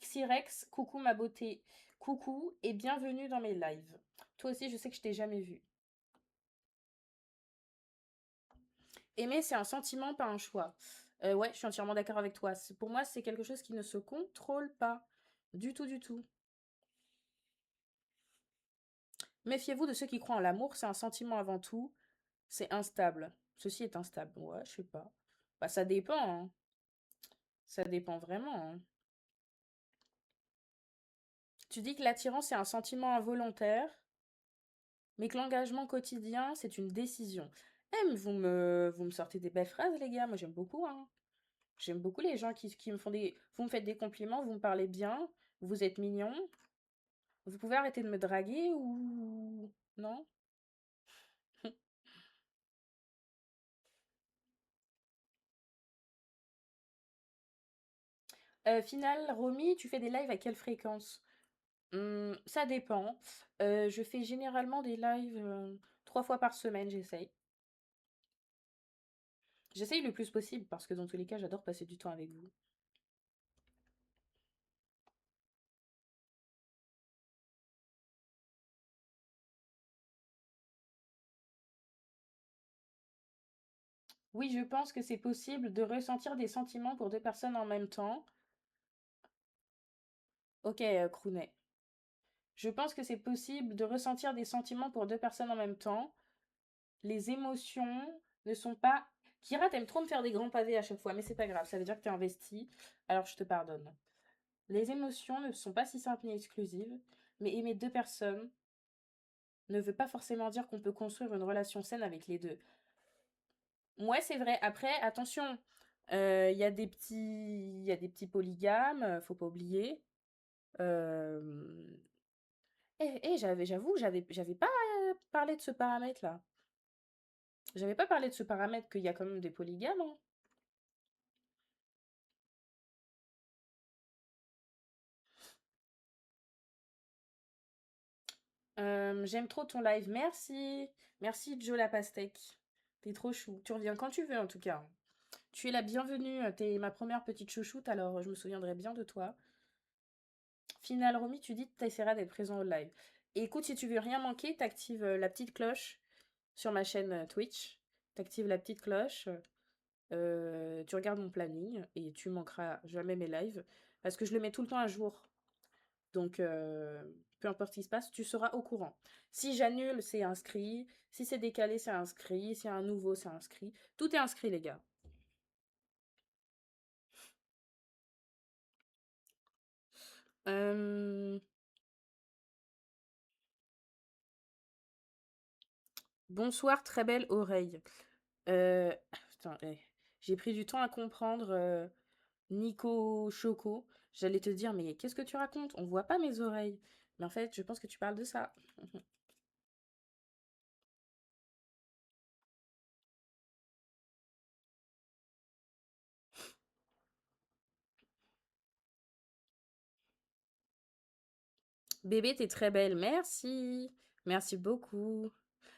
Xirex, coucou ma beauté. Coucou et bienvenue dans mes lives. Toi aussi, je sais que je t'ai jamais vu. Aimer, c'est un sentiment, pas un choix. Ouais, je suis entièrement d'accord avec toi. Pour moi, c'est quelque chose qui ne se contrôle pas. Du tout, du tout. Méfiez-vous de ceux qui croient en l'amour, c'est un sentiment avant tout. C'est instable. Ceci est instable. Ouais, je sais pas. Bah, ça dépend, hein. Ça dépend vraiment, hein. Tu dis que l'attirance, c'est un sentiment involontaire, mais que l'engagement quotidien, c'est une décision. Eh, mais vous me sortez des belles phrases, les gars. Moi, j'aime beaucoup, hein. J'aime beaucoup les gens qui me font des... Vous me faites des compliments, vous me parlez bien, vous êtes mignon. Vous pouvez arrêter de me draguer ou... Non? Final, Romy, tu fais des lives à quelle fréquence? Ça dépend. Je fais généralement des lives 3 fois par semaine, j'essaye. J'essaye le plus possible parce que dans tous les cas, j'adore passer du temps avec vous. Oui, je pense que c'est possible de ressentir des sentiments pour deux personnes en même temps. Ok, Croonet. Je pense que c'est possible de ressentir des sentiments pour deux personnes en même temps. Les émotions ne sont pas... Kira, t'aimes trop me faire des grands pavés à chaque fois, mais c'est pas grave, ça veut dire que t'es investi, alors je te pardonne. Les émotions ne sont pas si simples ni exclusives, mais aimer deux personnes ne veut pas forcément dire qu'on peut construire une relation saine avec les deux. Ouais, c'est vrai. Après, attention, il y a des petits polygames, faut pas oublier. Euh... j'avoue, j'avais pas parlé de ce paramètre-là. J'avais pas parlé de ce paramètre qu'il y a quand même des polygames, hein. J'aime trop ton live. Merci. Merci, Joe la pastèque. T'es trop chou. Tu reviens quand tu veux, en tout cas. Tu es la bienvenue. T'es ma première petite chouchoute, alors je me souviendrai bien de toi. Final Romy, tu dis que t'essaieras d'être présent au live. Et écoute, si tu veux rien manquer, t'actives la petite cloche sur ma chaîne Twitch. T'actives la petite cloche. Tu regardes mon planning et tu manqueras jamais mes lives parce que je le mets tout le temps à jour. Donc, peu importe ce qui se passe, tu seras au courant. Si j'annule, c'est inscrit. Si c'est décalé, c'est inscrit. S'il y a un nouveau, c'est inscrit. Tout est inscrit, les gars. Euh, Bonsoir, très belle oreille. Putain, j'ai pris du temps à comprendre Nico Choco. J'allais te dire, mais qu'est-ce que tu racontes? On voit pas mes oreilles. Mais en fait, je pense que tu parles de ça. Bébé, t'es très belle. Merci. Merci beaucoup.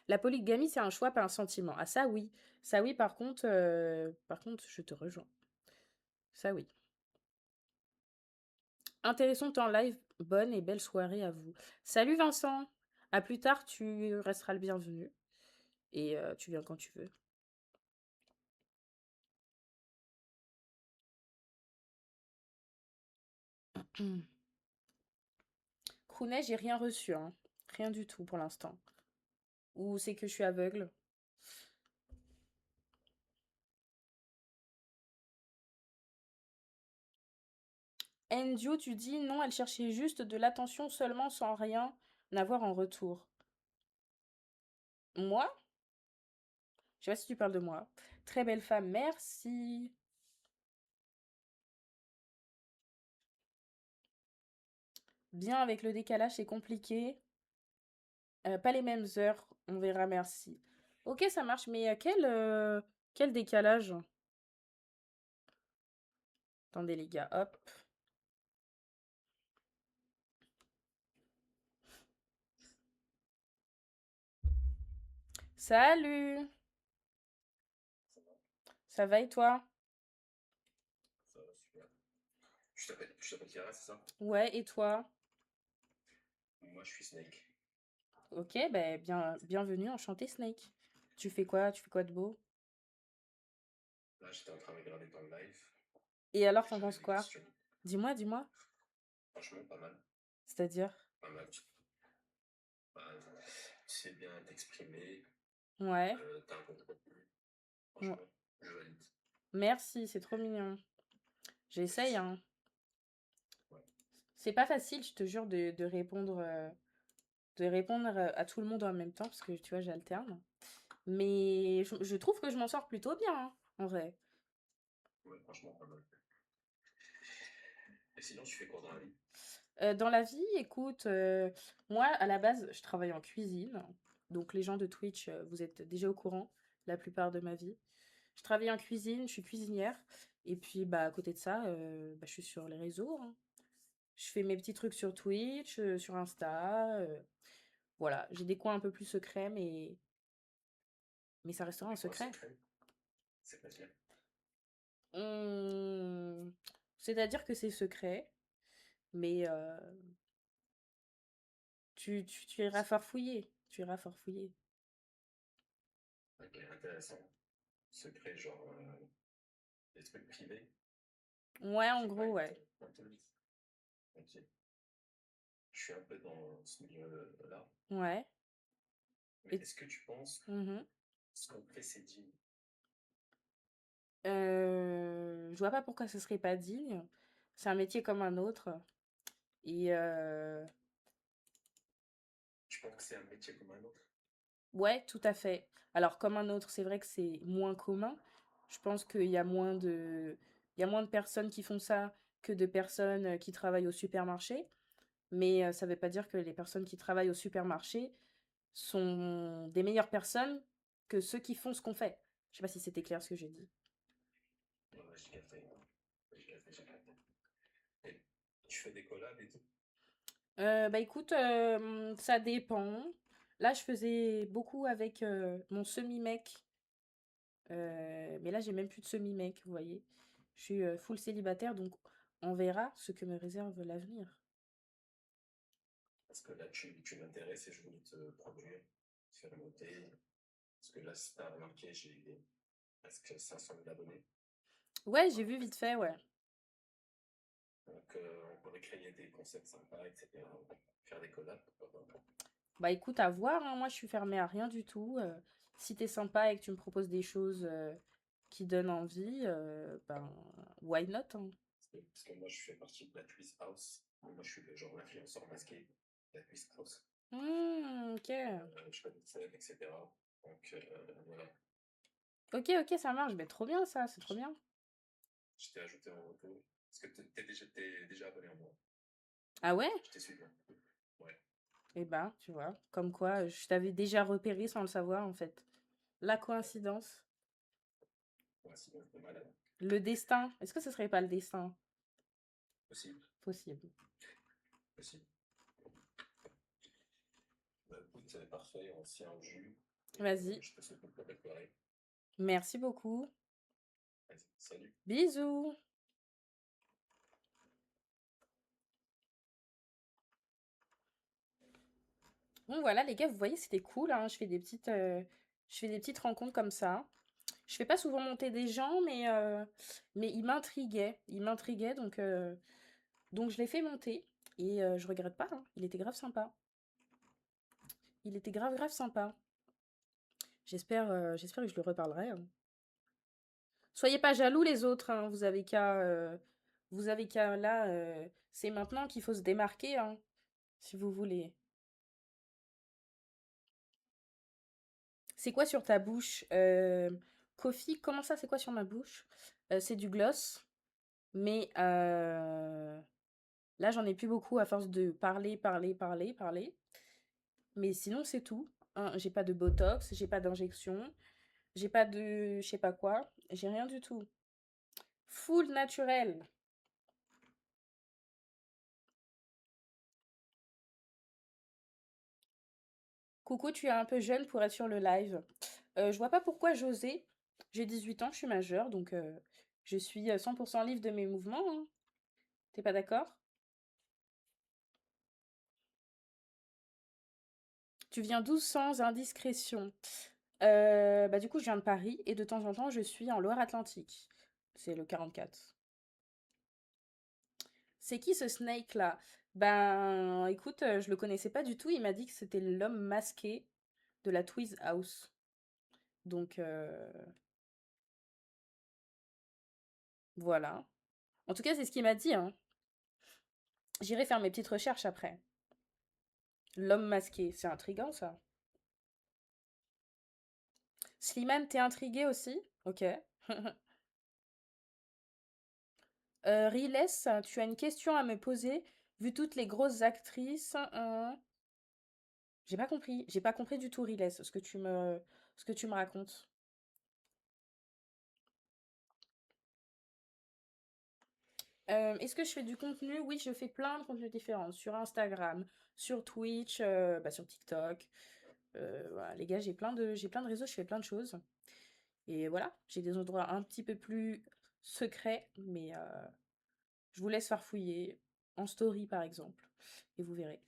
La polygamie, c'est un choix, pas un sentiment. Ah, ça oui. Ça oui, par contre, je te rejoins. Ça oui. Intéressant en live. Bonne et belle soirée à vous. Salut Vincent. À plus tard, tu resteras le bienvenu. Et tu viens quand tu veux. Croonet, j'ai rien reçu, hein. Rien du tout pour l'instant. Ou c'est que je suis aveugle. Endio, tu dis non, elle cherchait juste de l'attention seulement sans rien n'avoir en retour. Moi? Je sais pas si tu parles de moi. Très belle femme, merci. Bien avec le décalage, c'est compliqué. Pas les mêmes heures, on verra, merci. Ok, ça marche, mais quel décalage? Attendez les gars, hop. Salut! Ça va et toi? Ça va, super. Tu t'appelles Kira, c'est ça? Ouais, et toi? Moi, je suis Snake. Ok, ben bienvenue, enchanté Snake. Tu fais quoi? Tu fais quoi de beau? Là, j'étais en train de regarder ton live Et alors, et t'en j'avais penses des quoi? questions. Dis-moi. Franchement, pas mal. C'est-à-dire? Pas mal. Bah, tu sais bien t'exprimer, Ouais. t'as un bon contenu. Ouais. Franchement, je valide. Merci, c'est trop mignon. J'essaye, hein. Ouais. C'est pas facile, je te jure, de répondre à tout le monde en même temps, parce que tu vois, j'alterne. Mais je trouve que je m'en sors plutôt bien, hein, en vrai. Ouais, franchement, pas mal. Et sinon, tu fais quoi dans la vie? Dans la vie, écoute, moi, à la base, je travaille en cuisine. Donc, les gens de Twitch, vous êtes déjà au courant, la plupart de ma vie. Je travaille en cuisine, je suis cuisinière. Et puis, bah, à côté de ça, bah, je suis sur les réseaux, hein. Je fais mes petits trucs sur Twitch, sur Insta. Voilà, j'ai des coins un peu plus secrets, mais ça restera un C'est quoi secret. secret? C'est pas bien. Hum, C'est-à-dire que c'est secret, mais tu iras farfouiller. Tu iras farfouiller. Ok, intéressant. Secret, genre des trucs privés. Ouais, Je en sais pas, gros, une ouais. Ok. Je suis un peu dans ce milieu-là. Ouais. Mais Et est-ce que tu penses que mhm. ce qu'on fait, c'est digne? Je vois pas pourquoi ce serait pas digne. C'est un métier comme un autre. Et Tu penses que c'est un métier comme un autre? ouais, tout à fait. Alors, comme un autre, c'est vrai que c'est moins commun. Je pense il y a moins de personnes qui font ça que de personnes qui travaillent au supermarché. Mais ça veut pas dire que les personnes qui travaillent au supermarché sont des meilleures personnes que ceux qui font ce qu'on fait. Je sais pas si c'était clair ce que j'ai dit. Ouais, ouais, j'ai capté. J'ai capté. Et tu fais des collabs et tout? Bah écoute, ça dépend. Là, je faisais beaucoup avec mon semi-mec. Mais là, j'ai même plus de semi-mec, vous voyez. Je suis full célibataire, donc on verra ce que me réserve l'avenir. Parce que là, tu m'intéresses et je voulais te produire, te faire noter. Parce que là, si t'as remarqué, j'ai presque 500 000 abonnés. Ouais, j'ai Enfin, vu vite presque. fait, ouais. Donc, on pourrait créer des concepts sympas, etc. Faire des collabs, pourquoi pas. Bah écoute, à voir, hein. Moi, je suis fermée à rien du tout. Si t'es sympa et que tu me proposes des choses qui donnent envie, ben, why not, hein. Parce que moi, je fais partie de la Twist House. Moi, je suis le genre l'influenceur masqué de la Twist House. Ok. Je connais Seb, etc. Donc, voilà. Ok, ok, ça marche. Mais trop bien, ça, c'est trop bien. Je t'ai ajouté en retour. Parce que t'es déjà abonné à moi. Ah ouais? Je t'ai suivi. Ouais. Eh ben, tu vois, comme quoi, je t'avais déjà repéré sans le savoir, en fait. La coïncidence. Ouais, sinon, c'est malade. Le destin. Est-ce que ce serait pas le destin? Possible. Possible. Possible. Bah, écoute, c'est parfait. On se tient au jus. Et Vas-y. je te souhaite une belle soirée. Merci beaucoup. Vas-y, salut. Bisous. Bon, voilà, les gars, vous voyez, c'était cool, hein. Je fais des petites rencontres comme ça. Je fais pas souvent monter des gens, mais ils m'intriguaient. Ils m'intriguaient, donc je l'ai fait monter. Et je regrette pas, hein. Il était grave sympa. Il était grave, grave sympa. J'espère que je le reparlerai, hein. Soyez pas jaloux les autres, hein. Vous avez qu'à là, c'est maintenant qu'il faut se démarquer, hein, si vous voulez. C'est quoi sur ta bouche? Kofi, comment ça, c'est quoi sur ma bouche? C'est du gloss, mais là, j'en ai plus beaucoup à force de parler, parler, parler, parler. Mais sinon, c'est tout, hein. J'ai pas de botox, j'ai pas d'injection, j'ai pas de je sais pas quoi, j'ai rien du tout. Full naturel. Coucou, tu es un peu jeune pour être sur le live. Je vois pas pourquoi j'osais. J'ai 18 ans, je suis majeure, donc je suis 100% libre de mes mouvements, hein. T'es pas d'accord? Tu viens d'où sans indiscrétion? Bah du coup, je viens de Paris et de temps en temps, je suis en Loire-Atlantique. C'est le 44. C'est qui ce Snake là? Ben écoute, je le connaissais pas du tout. Il m'a dit que c'était l'homme masqué de la Tweez House. Donc voilà. En tout cas, c'est ce qu'il m'a dit, hein. J'irai faire mes petites recherches après. L'homme masqué, c'est intriguant ça. Slimane, t'es intrigué aussi? Ok. Riles, tu as une question à me poser, vu toutes les grosses actrices. J'ai pas compris. J'ai pas compris du tout, Riles, ce que tu me racontes. Est-ce que je fais du contenu? Oui, je fais plein de contenus différents. Sur Instagram, sur Twitch, sur TikTok. Voilà, les gars, j'ai plein de réseaux, je fais plein de choses. Et voilà, j'ai des endroits un petit peu plus secrets, mais je vous laisse farfouiller. En story, par exemple. Et vous verrez.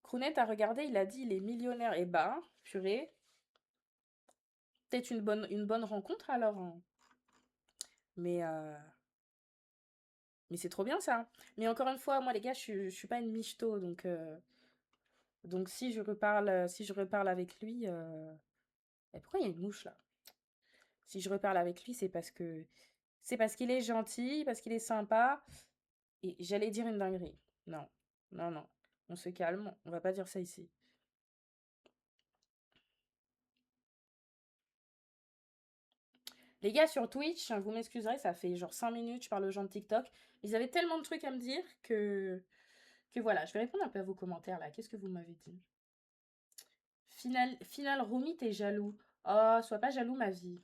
Krounet a regardé, il a dit il est millionnaire. Et bah, purée, peut-être une bonne rencontre alors, hein. Mais, euh, mais c'est trop bien ça. Mais encore une fois, moi les gars, je suis pas une michto, donc si je reparle avec lui, et pourquoi il y a une mouche là? Si je reparle avec lui, c'est parce qu'il est gentil, parce qu'il est sympa. Et j'allais dire une dinguerie. Non, non, non. On se calme, on va pas dire ça ici. Les gars sur Twitch, vous m'excuserez, ça fait genre 5 minutes, je parle aux gens de TikTok. Ils avaient tellement de trucs à me dire que voilà, je vais répondre un peu à vos commentaires là. Qu'est-ce que vous m'avez dit? Final Rumi, t'es jaloux. Oh, sois pas jaloux, ma vie.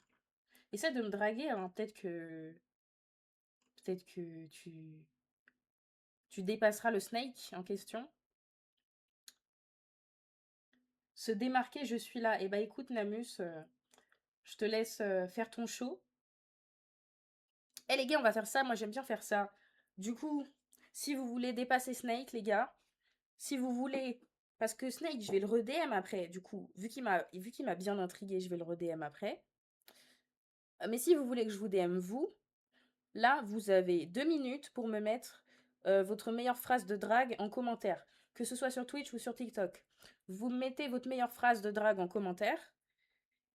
Essaie de me draguer, hein. Peut-être que tu dépasseras le snake en question. Se démarquer, je suis là. Eh bah écoute, Namus, je te laisse faire ton show. Eh les gars, on va faire ça. Moi, j'aime bien faire ça. Du coup, si vous voulez dépasser Snake, les gars, si vous voulez. Parce que Snake, je vais le re-DM après. Du coup, vu qu'il m'a bien intrigué, je vais le re-DM après. Mais si vous voulez que je vous DM vous, là, vous avez 2 minutes pour me mettre votre meilleure phrase de drague en commentaire. Que ce soit sur Twitch ou sur TikTok. Vous mettez votre meilleure phrase de drague en commentaire.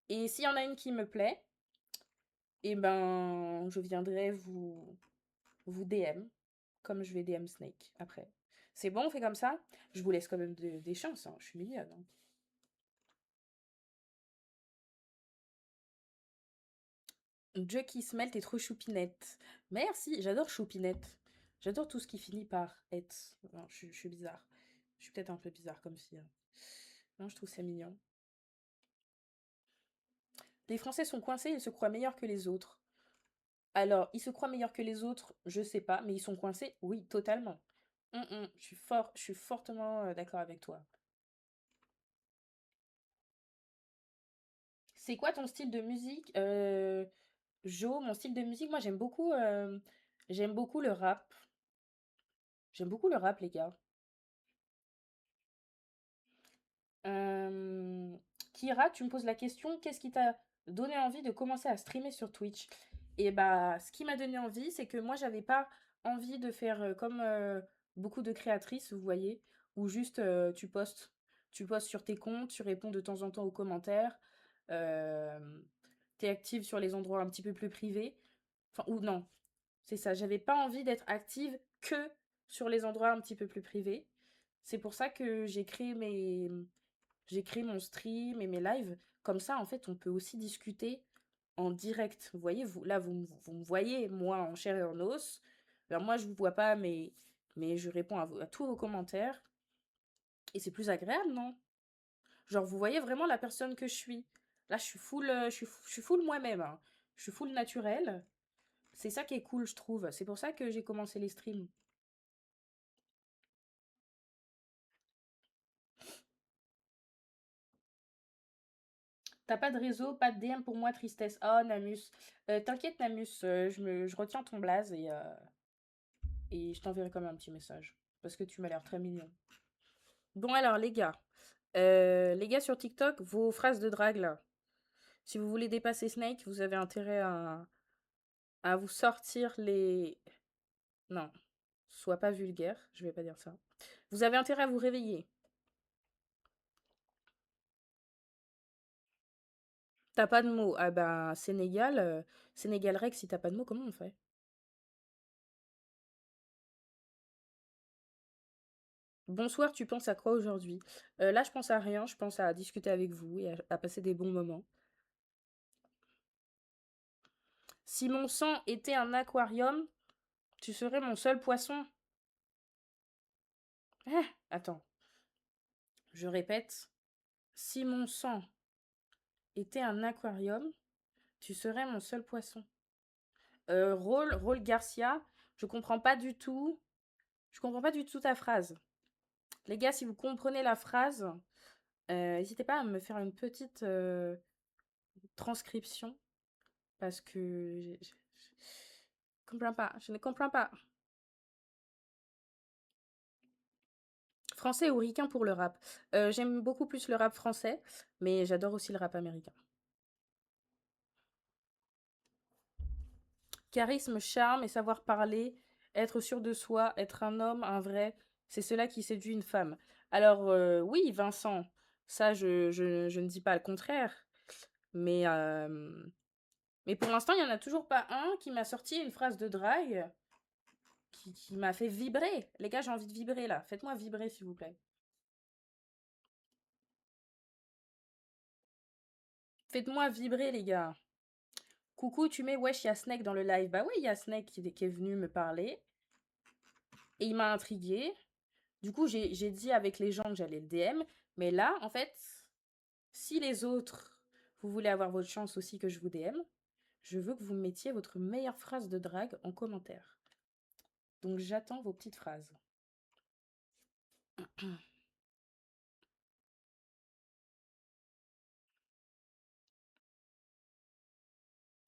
Et s'il y en a une qui me plaît, eh ben, je viendrai vous DM, comme je vais DM Snake après. C'est bon, on fait comme ça? Je vous laisse quand même des chances, hein. Je suis mignonne, hein. Jucky Smell, t'es trop choupinette. Merci, j'adore choupinette. J'adore tout ce qui finit par être. Non, je suis bizarre. Je suis peut-être un peu bizarre comme fille, hein. Non, je trouve ça mignon. Les Français sont coincés, ils se croient meilleurs que les autres. Alors, ils se croient meilleurs que les autres, je sais pas, mais ils sont coincés, oui, totalement. Je suis fortement d'accord avec toi. C'est quoi ton style de musique? Jo, mon style de musique, moi j'aime beaucoup le rap. J'aime beaucoup le rap, les gars. Euh, Kira, tu me poses la question, qu'est-ce qui t'a donné envie de commencer à streamer sur Twitch? Et bah, ce qui m'a donné envie, c'est que moi j'avais pas envie de faire comme beaucoup de créatrices, vous voyez, où juste tu postes sur tes comptes, tu réponds de temps en temps aux commentaires, euh, t'es active sur les endroits un petit peu plus privés. Enfin, ou non, c'est ça, j'avais pas envie d'être active que sur les endroits un petit peu plus privés. C'est pour ça que j'ai créé mon stream et mes lives. Comme ça, en fait, on peut aussi discuter en direct. Vous voyez, vous me voyez, moi, en chair et en os. Alors moi, je vous vois pas, mais je réponds à tous vos commentaires. Et c'est plus agréable, non? Genre, vous voyez vraiment la personne que je suis. Là, je suis full moi-même, hein. Je suis full naturel. C'est ça qui est cool, je trouve. C'est pour ça que j'ai commencé les streams. T'as pas de réseau, pas de DM pour moi, tristesse. Oh, Namus. T'inquiète, Namus, je retiens ton blaze et je t'enverrai quand même un petit message. Parce que tu m'as l'air très mignon. Bon, alors, les gars sur TikTok, vos phrases de drague là. Si vous voulez dépasser Snake, vous avez intérêt à vous sortir les. Non, sois pas vulgaire, je vais pas dire ça. Vous avez intérêt à vous réveiller. T'as pas de mots. Ah ben, Sénégal Rex, si t'as pas de mots, comment on fait? Bonsoir, tu penses à quoi aujourd'hui? Là, je pense à rien, je pense à discuter avec vous et à passer des bons moments. Si mon sang était un aquarium, tu serais mon seul poisson. Ah, attends, je répète. Si mon sang était un aquarium, tu serais mon seul poisson. Rôle Garcia, je comprends pas du tout. Je comprends pas du tout ta phrase. Les gars, si vous comprenez la phrase, n'hésitez pas à me faire une petite transcription parce que je comprends pas. Je ne comprends pas. Français ou ricain pour le rap. J'aime beaucoup plus le rap français, mais j'adore aussi le rap américain. Charisme, charme et savoir parler, être sûr de soi, être un homme, un vrai, c'est cela qui séduit une femme. Alors oui, Vincent, ça je ne dis pas le contraire, mais, euh, mais pour l'instant, il n'y en a toujours pas un qui m'a sorti une phrase de drague qui m'a fait vibrer. Les gars, j'ai envie de vibrer là. Faites-moi vibrer, s'il vous plaît. Faites-moi vibrer, les gars. Coucou, tu mets wesh, il y a Snake dans le live. Bah oui, il y a Snake qui est venu me parler. Et il m'a intrigué. Du coup, j'ai dit avec les gens que j'allais le DM. Mais là, en fait, si les autres, vous voulez avoir votre chance aussi que je vous DM, je veux que vous mettiez votre meilleure phrase de drague en commentaire. Donc j'attends vos petites phrases.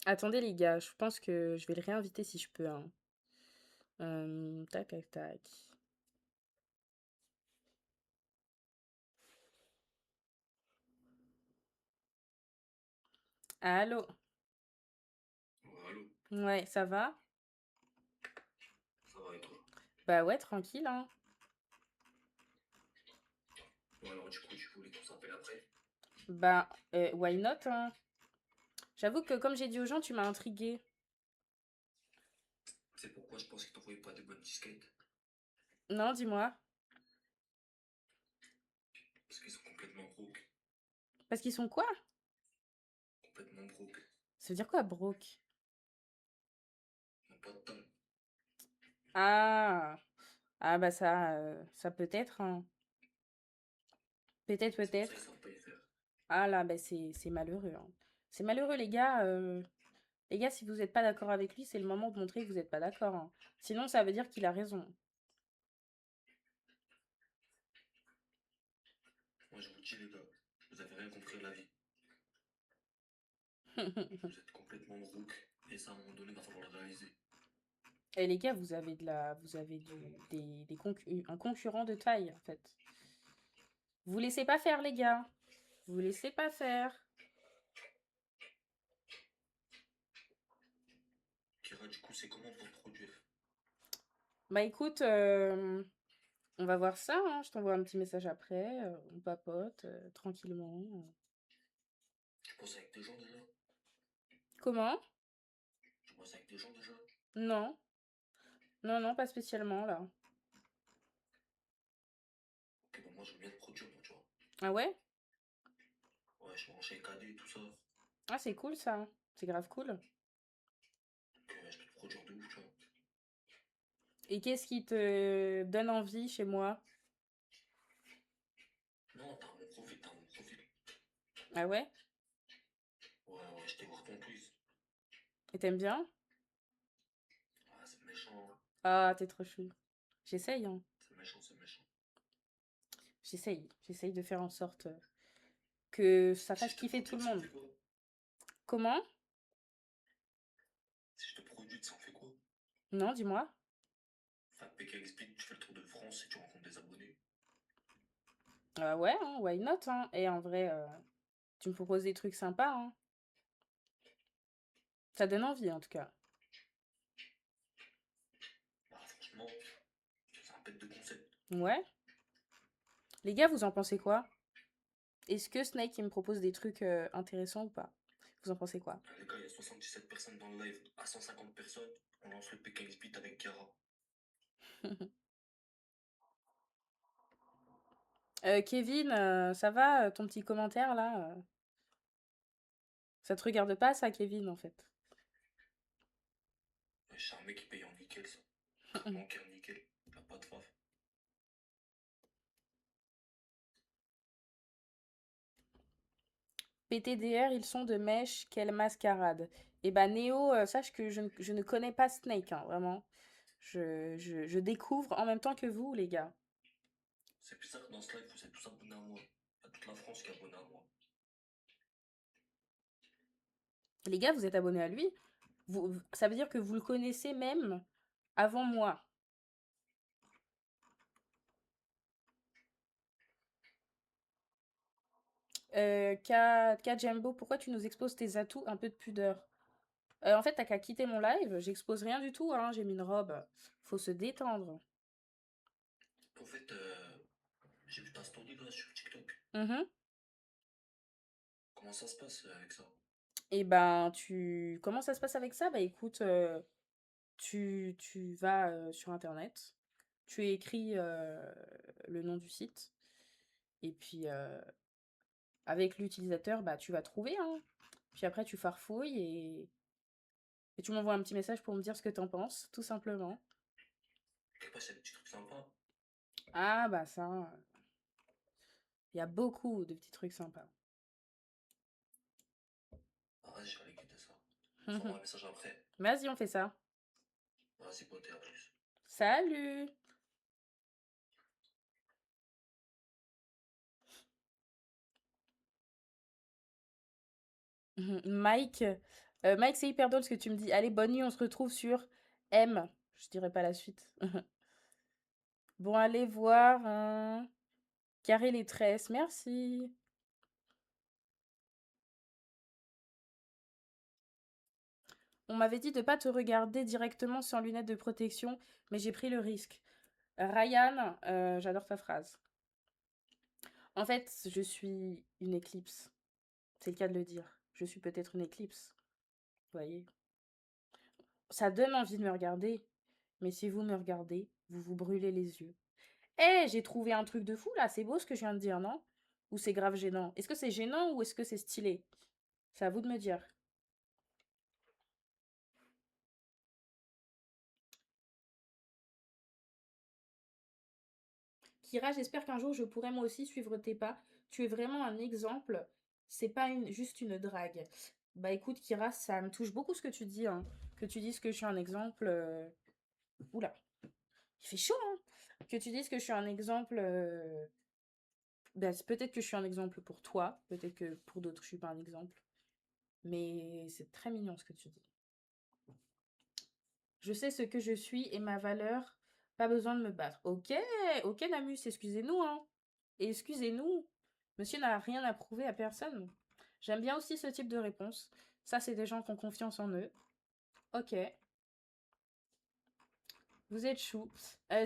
Attendez les gars, je pense que je vais le réinviter si je peux. Hein. Tac, tac, tac. Allô? Allô, Ouais, ça va? ça va et toi? Bah ouais, tranquille, hein. Bon, alors, du coup, tu voulais qu'on s'appelle après? Bah, why not, hein? J'avoue que comme j'ai dit aux gens, tu m'as intrigué. C'est pourquoi je pense qu'ils t'envoyaient pas de bonnes disquettes. Non, dis-moi. Parce qu'ils sont complètement broke. Parce qu'ils sont quoi? Complètement broke. Ça veut dire quoi, broke? Ils n'ont pas de temps. Ah, ah bah ça peut être, hein. Peut-être, C'est pour ça peut-être. qu'ils savent pas y faire. Ah là, bah c'est malheureux, hein. C'est malheureux, les gars. Les gars, si vous n'êtes pas d'accord avec lui, c'est le moment de montrer que vous n'êtes pas d'accord, hein. Sinon, ça veut dire qu'il a raison. Moi, je vous dis, les gars, vous avez rien compris à la vie. Vous êtes complètement broke. Et ça, à un moment donné, il va falloir le réaliser. Et les gars, vous avez un concurrent de taille, en fait. Vous laissez pas faire, les gars. Vous laissez pas faire. Kira, du coup, c'est comment pour te produire? Bah écoute, on va voir ça, hein. Je t'envoie un petit message après. On papote tranquillement. Tu bosses avec des gens déjà? Comment? Tu bosses avec des gens déjà? Non. Non, non, pas spécialement, là. Ok, bon, moi, je veux bien te produire, moi, tu vois. Ah ouais? Ouais, je suis chez KD et tout ça. Donc, Ah, c'est cool, ça. C'est grave cool. je peux te produire de ouf, tu vois. Et qu'est-ce qui te donne envie chez moi? Non, t'as mon profil, t'as mon profil. Ah ouais? Ouais, ouais, je t'ai voir ton quiz. Et t'aimes bien? Ah, c'est méchant, hein. Ah, t'es trop chou. J'essaye, hein. C'est méchant, c'est méchant. J'essaye de faire en sorte que ça Si fasse je te kiffer tout produis, le ça en monde. fait quoi? Comment? Si je te produis, ça en fait quoi? Non, dis-moi. Enfin, PK explique, tu fais le tour de France et tu rencontres des abonnés. Ah ouais, hein, why not, hein. Et en vrai, tu me proposes des trucs sympas, hein. Ça donne envie, en tout cas. Bah, franchement, c'est un pète de concept. Ouais. Les gars, vous en pensez quoi? Est-ce que Snake, il me propose des trucs intéressants ou pas? Vous en pensez quoi? Ah, les gars, il y a 77 personnes dans le live. À 150 personnes, on lance le PK Split avec Kara. Kevin, ça va, ton petit commentaire là? Ça te regarde pas, ça, Kevin, en fait. c'est un mec qui paye en nickel, ça. Carte bancaire nickel. T'as pas de faf. PTDR, ils sont de mèche, quelle mascarade. Eh ben, Néo, sache que je ne connais pas Snake, hein, vraiment. Je découvre en même temps que vous, les gars. C'est bizarre que dans ce live, vous êtes tous abonnés à moi. Il y a toute la France qui est abonnée à moi. Les gars, vous êtes abonnés à lui. Ça veut dire que vous le connaissez même avant moi. K Jumbo, pourquoi tu nous exposes tes atouts? Un peu de pudeur. En fait, t'as qu'à quitter mon live. J'expose rien du tout, hein. J'ai mis une robe. Faut se détendre. En fait, j'ai vu ta story là sur TikTok. Mhm. Comment ça se passe avec ça? Et ben, comment ça se passe avec ça? Bah écoute, tu vas sur Internet, tu écris le nom du site, et puis avec l'utilisateur, bah tu vas trouver, hein. Puis après, tu farfouilles et tu m'envoies un petit message pour me dire ce que t'en penses, tout simplement. Quelque part, c'est des petits trucs sympas. Ah bah ça, il y a beaucoup de petits trucs sympas. Ah, vas-y, je vais aller quitter ça. Je t'envoie un message après. Vas-y, on fait ça. Vas-y, pote, à plus. Salut! Mike, Mike, c'est hyper drôle ce que tu me dis. Allez, bonne nuit, on se retrouve sur M. Je dirai pas la suite. Bon, allez voir, hein. Carrer les tresses, merci. On m'avait dit de pas te regarder directement sans lunettes de protection, mais j'ai pris le risque. Ryan, j'adore ta phrase. En fait, je suis une éclipse. C'est le cas de le dire. Je suis peut-être une éclipse. Vous voyez? Ça donne envie de me regarder, mais si vous me regardez, vous vous brûlez les yeux. Eh, j'ai trouvé un truc de fou là, c'est beau ce que je viens de dire, non? Ou c'est grave gênant? Est-ce que c'est gênant ou est-ce que c'est stylé? C'est à vous de me dire. Kira, j'espère qu'un jour je pourrai moi aussi suivre tes pas. Tu es vraiment un exemple. C'est pas juste une drague. Bah écoute, Kira, ça me touche beaucoup ce que tu dis, hein. Que tu dises que je suis un exemple. Oula, il fait chaud, hein. Que tu dises que je suis un exemple. Bah, peut-être que je suis un exemple pour toi. Peut-être que pour d'autres, je suis pas un exemple. Mais c'est très mignon ce que tu dis. Je sais ce que je suis et ma valeur. Pas besoin de me battre. Ok, ok, Namus, excusez-nous, hein. Excusez-nous. Monsieur n'a rien à prouver à personne. J'aime bien aussi ce type de réponse. Ça, c'est des gens qui ont confiance en eux. Ok, vous êtes chou.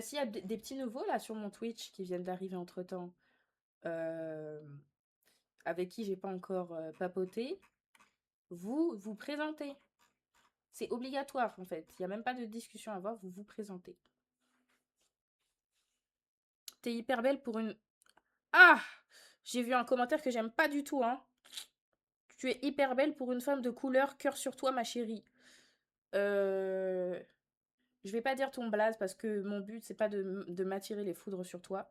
S'il y a des petits nouveaux là sur mon Twitch qui viennent d'arriver entre-temps, euh, avec qui j'ai pas encore papoté, vous vous présentez. C'est obligatoire en fait. Il n'y a même pas de discussion à avoir, vous vous présentez. T'es hyper belle pour une... Ah! J'ai vu un commentaire que j'aime pas du tout, hein. Tu es hyper belle pour une femme de couleur, cœur sur toi, ma chérie. Euh... Je vais pas dire ton blaze parce que mon but, c'est pas de m'attirer les foudres sur toi.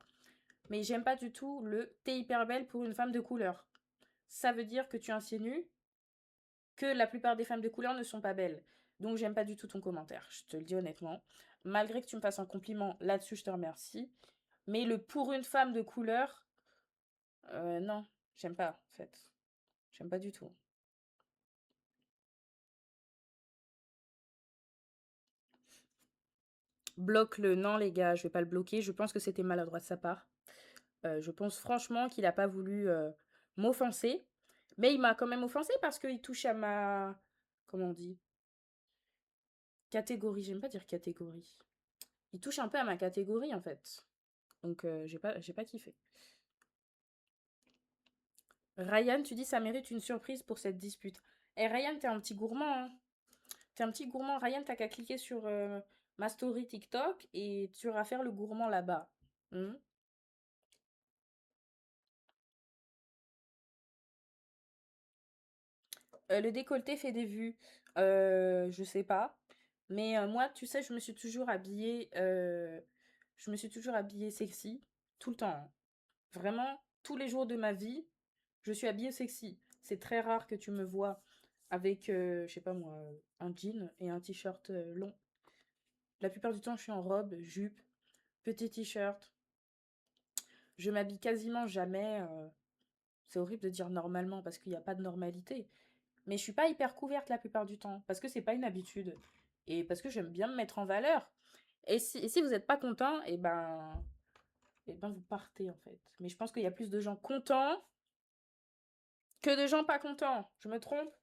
Mais j'aime pas du tout le t'es hyper belle pour une femme de couleur. Ça veut dire que tu insinues que la plupart des femmes de couleur ne sont pas belles. Donc j'aime pas du tout ton commentaire, je te le dis honnêtement. Malgré que tu me fasses un compliment là-dessus, je te remercie. Mais le pour une femme de couleur, non, j'aime pas en fait. J'aime pas du tout. Bloque-le. Non, les gars, je vais pas le bloquer. Je pense que c'était maladroit de sa part. Je pense franchement qu'il a pas voulu m'offenser. Mais il m'a quand même offensé parce qu'il touche à ma... Comment on dit? Catégorie. J'aime pas dire catégorie. Il touche un peu à ma catégorie, en fait. Donc, j'ai pas kiffé. Ryan, tu dis ça mérite une surprise pour cette dispute. Eh, Ryan, t'es un petit gourmand, hein. T'es un petit gourmand. Ryan, t'as qu'à cliquer sur ma story TikTok et tu iras faire le gourmand là-bas. Hmm. Le décolleté fait des vues. Je sais pas. Mais moi, tu sais, je me suis toujours habillée sexy, tout le temps, hein. Vraiment, tous les jours de ma vie, je suis habillée sexy. C'est très rare que tu me vois avec, je sais pas moi, un jean et un t-shirt long. La plupart du temps, je suis en robe, jupe, petit t-shirt. Je m'habille quasiment jamais. C'est horrible de dire normalement parce qu'il n'y a pas de normalité. Mais je suis pas hyper couverte la plupart du temps parce que c'est pas une habitude et parce que j'aime bien me mettre en valeur. Et si vous n'êtes pas content, et ben vous partez en fait. Mais je pense qu'il y a plus de gens contents que de gens pas contents. Je me trompe?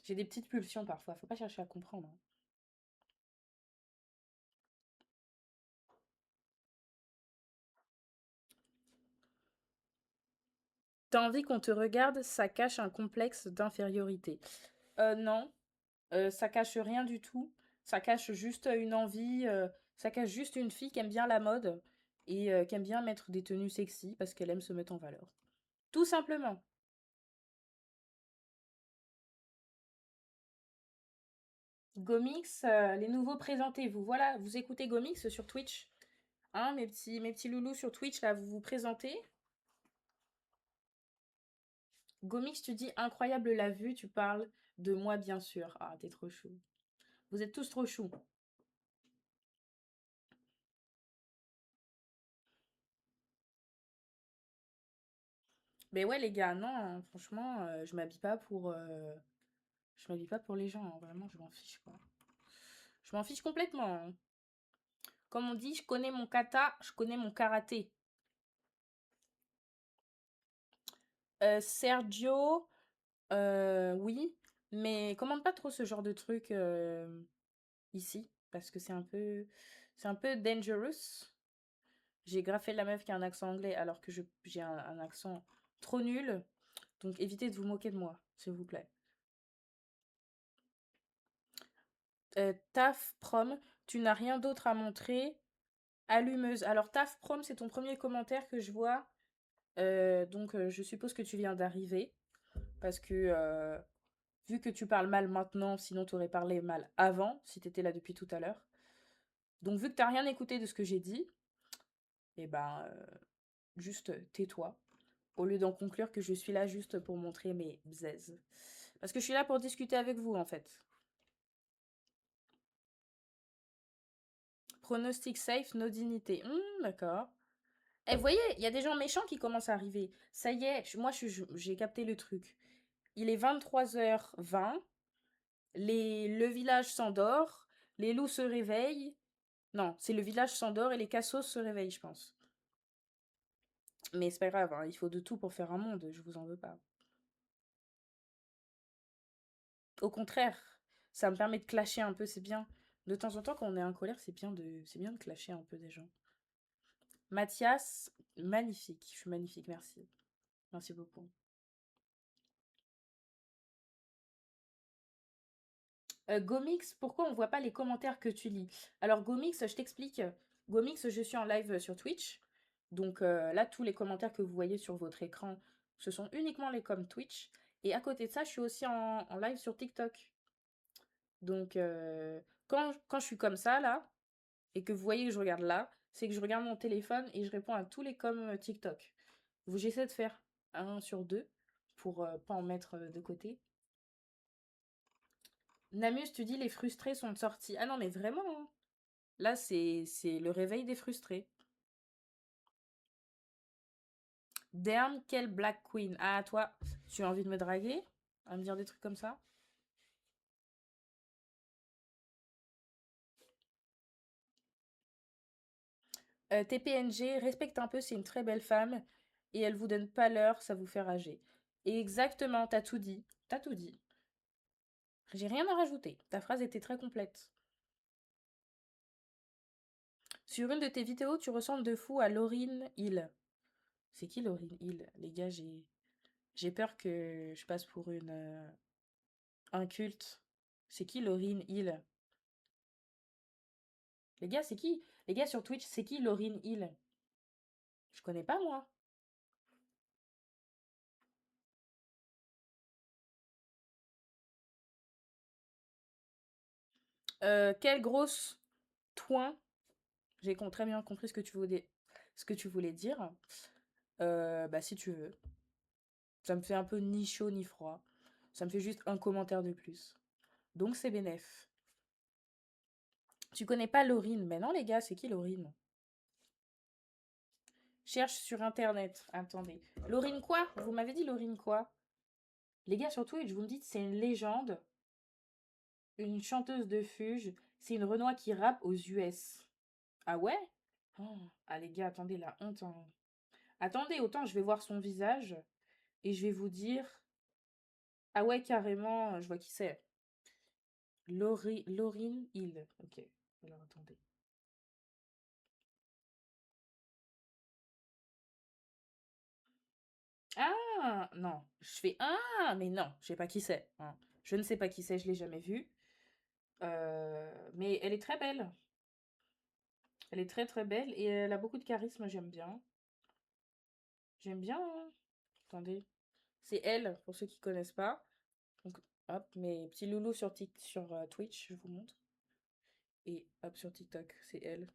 J'ai des petites pulsions parfois, faut pas chercher à comprendre, hein. T'as envie qu'on te regarde, ça cache un complexe d'infériorité. Non, ça cache rien du tout. Ça cache juste une envie, ça cache juste une fille qui aime bien la mode et qui aime bien mettre des tenues sexy parce qu'elle aime se mettre en valeur. Tout simplement. Gomix, les nouveaux présentez-vous. Voilà, vous écoutez Gomix sur Twitch. Hein, mes petits loulous sur Twitch, là, vous vous présentez. Gomix, tu dis incroyable la vue, tu parles de moi, bien sûr. Ah, t'es trop chou. Vous êtes tous trop choux. Mais ouais, les gars, non, hein, franchement, je m'habille pas pour les gens, hein, vraiment, je m'en fiche, quoi. Je m'en fiche complètement, hein. Comme on dit, je connais mon kata, je connais mon karaté. Sergio, oui, mais commande pas trop ce genre de truc ici, parce que c'est un peu dangerous. J'ai graffé la meuf qui a un accent anglais alors que j'ai un accent trop nul. Donc évitez de vous moquer de moi, s'il vous plaît. Taf prom, tu n'as rien d'autre à montrer. Allumeuse. Alors taf prom, c'est ton premier commentaire que je vois. Donc je suppose que tu viens d'arriver. Parce que vu que tu parles mal maintenant, sinon tu aurais parlé mal avant, si tu étais là depuis tout à l'heure. Donc vu que t'as rien écouté de ce que j'ai dit, eh ben juste tais-toi. Au lieu d'en conclure que je suis là juste pour montrer mes bzaises. Parce que je suis là pour discuter avec vous, en fait. Pronostic safe, no dignité. D'accord. Eh, vous voyez, il y a des gens méchants qui commencent à arriver. Ça y est, moi, j'ai capté le truc. Il est 23h20. Le village s'endort. Les loups se réveillent. Non, c'est le village s'endort et les cassos se réveillent, je pense. Mais c'est pas grave, hein, il faut de tout pour faire un monde, je vous en veux pas. Au contraire, ça me permet de clasher un peu, c'est bien. De temps en temps, quand on est en colère, c'est bien de clasher un peu des gens. Mathias, magnifique. Je suis magnifique, merci. Merci beaucoup. Gomix, pourquoi on voit pas les commentaires que tu lis? Alors, Gomix, je t'explique. Gomix, je suis en live sur Twitch. Donc là, tous les commentaires que vous voyez sur votre écran, ce sont uniquement les coms Twitch. Et à côté de ça, je suis aussi en live sur TikTok. Donc, quand je suis comme ça, là, et que vous voyez que je regarde là, c'est que je regarde mon téléphone et je réponds à tous les coms TikTok. J'essaie de faire un sur deux pour pas en mettre de côté. Namus, tu dis les frustrés sont sortis. Ah non, mais vraiment, hein. Là, c'est le réveil des frustrés. Damn, quelle Black Queen. Ah, toi, tu as envie de me draguer? À me dire des trucs comme ça? TPNG, respecte un peu, c'est une très belle femme. Et elle vous donne pas l'heure, ça vous fait rager. Et exactement, t'as tout dit. T'as tout dit. J'ai rien à rajouter. Ta phrase était très complète. Sur une de tes vidéos, tu ressembles de fou à Lauryn Hill. C'est qui Lauryn Hill? Les gars, j'ai peur que je passe pour un culte. C'est qui Lauryn Hill? Les gars, c'est qui? Les gars sur Twitch, c'est qui Lauryn Hill? Je connais pas, moi. Quelle grosse toin. J'ai très bien compris ce que tu voulais dire. Bah, si tu veux. Ça me fait un peu ni chaud ni froid. Ça me fait juste un commentaire de plus. Donc c'est bénef. Tu connais pas Laurine? Mais non, les gars, c'est qui Laurine? Cherche sur internet. Attendez. Laurine quoi? Vous m'avez dit Laurine quoi? Les gars, sur Twitch, vous me dites c'est une légende, une chanteuse de fuge. C'est une Renois qui rappe aux US. Ah ouais? Oh. Ah les gars, attendez, la honte, hein. Attendez, autant je vais voir son visage et je vais vous dire. Ah ouais, carrément, je vois qui c'est. Lauryn Hill. Ok, alors attendez. Ah, non, je fais ah, mais non, je sais pas qui c'est, hein. Je ne sais pas qui c'est, je l'ai jamais vue. Mais elle est très belle. Elle est très très belle et elle a beaucoup de charisme, j'aime bien. J'aime bien, hein. Attendez. C'est elle, pour ceux qui connaissent pas. Donc, hop, mes petits loulous sur Twitch, je vous montre. Et hop, sur TikTok, c'est elle.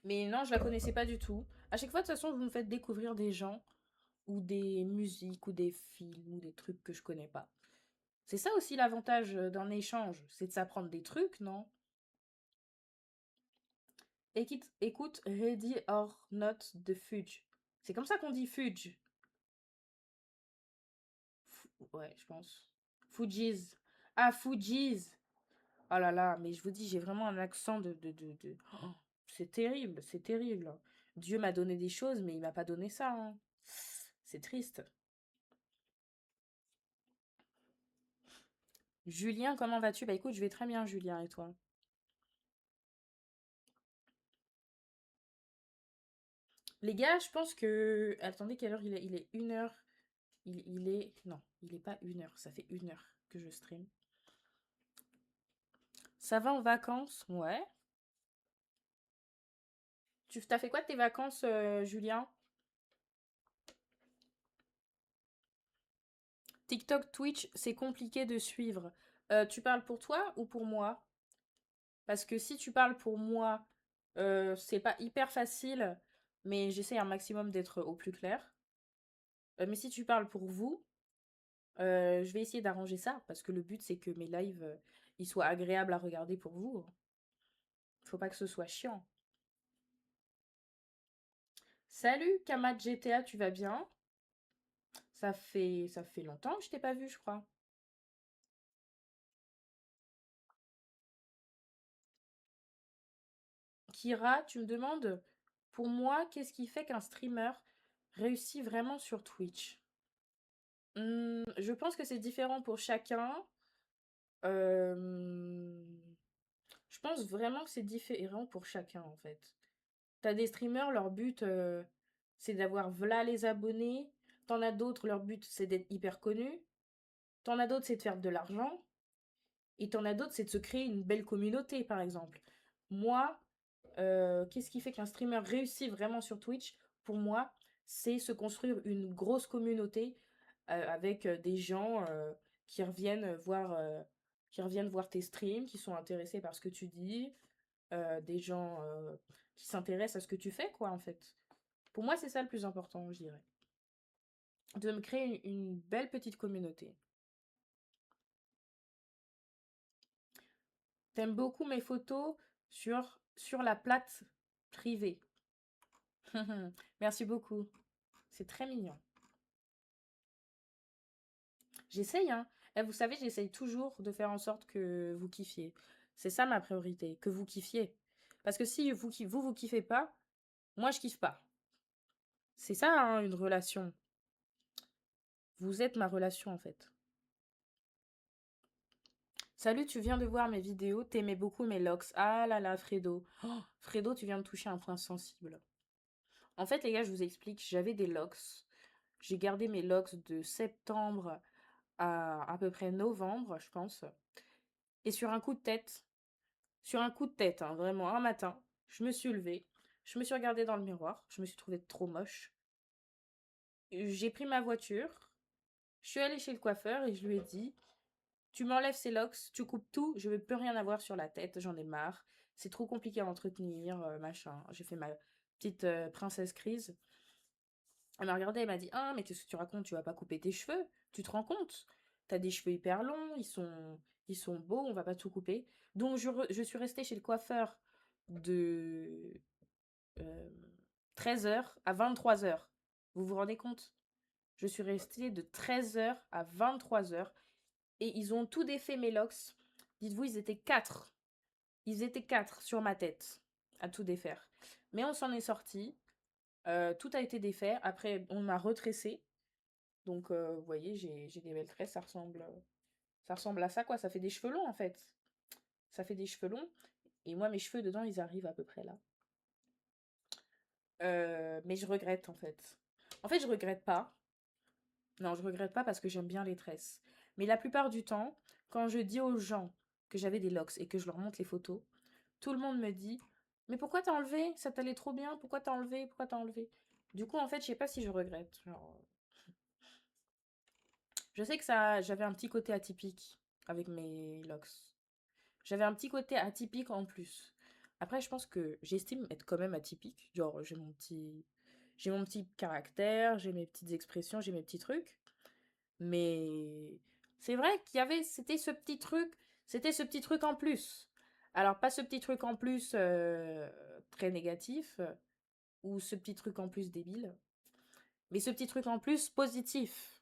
Mais non, je la connaissais pas du tout. À chaque fois, de toute façon, vous me faites découvrir des gens ou des musiques ou des films ou des trucs que je connais pas. C'est ça aussi l'avantage d'un échange, c'est de s'apprendre des trucs, non? Écoute Ready or Not de Fudge. C'est comme ça qu'on dit Fudge. Ouais, je pense. Fugees. Ah, Fugees. Oh là là, mais je vous dis, j'ai vraiment un accent de... Oh, c'est terrible, c'est terrible. Dieu m'a donné des choses, mais il m'a pas donné ça, hein. C'est triste. Julien, comment vas-tu? Bah écoute, je vais très bien, Julien, et toi? Les gars, je pense que... Attendez, quelle heure il est? Il est 1 heure. Il est... Non, il est pas 1 heure. Ça fait 1 heure que je stream. Ça va en vacances? Ouais. Tu t'as fait quoi de tes vacances, Julien? TikTok, Twitch, c'est compliqué de suivre. Tu parles pour toi ou pour moi? Parce que si tu parles pour moi, c'est pas hyper facile, mais j'essaie un maximum d'être au plus clair. Mais si tu parles pour vous, je vais essayer d'arranger ça, parce que le but c'est que mes lives, ils soient agréables à regarder pour vous. Faut pas que ce soit chiant. Salut, Kamat GTA, tu vas bien? Ça fait longtemps que je t'ai pas vu, je crois. Kira, tu me demandes, pour moi, qu'est-ce qui fait qu'un streamer réussit vraiment sur Twitch? Je pense que c'est différent pour chacun. Euh, je pense vraiment que c'est différent pour chacun, en fait. T'as des streamers, leur but, c'est d'avoir v'là les abonnés. T'en as d'autres, leur but, c'est d'être hyper connu. T'en as d'autres, c'est de faire de l'argent. Et t'en as d'autres, c'est de se créer une belle communauté, par exemple. Moi, qu'est-ce qui fait qu'un streamer réussit vraiment sur Twitch? Pour moi, c'est se construire une grosse communauté avec des gens qui reviennent voir tes streams, qui sont intéressés par ce que tu dis, des gens qui s'intéressent à ce que tu fais, quoi, en fait. Pour moi, c'est ça le plus important, je dirais. De me créer une belle petite communauté. T'aimes beaucoup mes photos sur la plate privée. Merci beaucoup. C'est très mignon. J'essaye, hein. Vous savez, j'essaye toujours de faire en sorte que vous kiffiez. C'est ça ma priorité, que vous kiffiez. Parce que si vous kiffez pas, moi je kiffe pas. C'est ça, hein, une relation. Vous êtes ma relation en fait. Salut, tu viens de voir mes vidéos, t'aimais beaucoup mes locks. Ah là là, Fredo. Oh, Fredo, tu viens de toucher un point sensible. En fait, les gars, je vous explique, j'avais des locks. J'ai gardé mes locks de septembre à peu près novembre, je pense. Et sur un coup de tête, hein, vraiment, un matin, je me suis levée, je me suis regardée dans le miroir, je me suis trouvée trop moche. J'ai pris ma voiture, je suis allée chez le coiffeur et je lui ai dit, Tu m'enlèves ces locks, tu coupes tout, je veux plus rien avoir sur la tête, j'en ai marre. C'est trop compliqué à entretenir, machin. J'ai fait ma petite princesse crise. Elle m'a regardée, elle m'a dit: Ah, mais qu'est-ce que tu racontes? Tu vas pas couper tes cheveux? Tu te rends compte? T'as des cheveux hyper longs, ils sont beaux, on va pas tout couper. Donc je suis restée chez le coiffeur de euh, 13h à 23h. Vous vous rendez compte? Je suis restée de 13h à 23h et ils ont tout défait mes locks. Dites-vous, ils étaient quatre. Ils étaient quatre sur ma tête à tout défaire. Mais on s'en est sorti. Tout a été défait. Après, on m'a retressé. Donc, vous voyez, j'ai des belles tresses. Ça ressemble à ça, quoi. Ça fait des cheveux longs, en fait. Ça fait des cheveux longs. Et moi, mes cheveux dedans, ils arrivent à peu près là. Mais je regrette, en fait. En fait, je regrette pas. Non, je regrette pas parce que j'aime bien les tresses. Mais la plupart du temps, quand je dis aux gens que j'avais des locks et que je leur montre les photos, tout le monde me dit: Mais pourquoi t'as enlevé? Ça t'allait trop bien, pourquoi t'as enlevé? Pourquoi t'as enlevé? Du coup, en fait, je sais pas si je regrette. Genre, je sais que ça, j'avais un petit côté atypique avec mes locks. J'avais un petit côté atypique en plus. Après, je pense que j'estime être quand même atypique. Genre, j'ai mon petit caractère, j'ai mes petites expressions, j'ai mes petits trucs. Mais c'est vrai qu'il y avait, c'était ce petit truc en plus. Alors, pas ce petit truc en plus très négatif, ou ce petit truc en plus débile, mais ce petit truc en plus positif.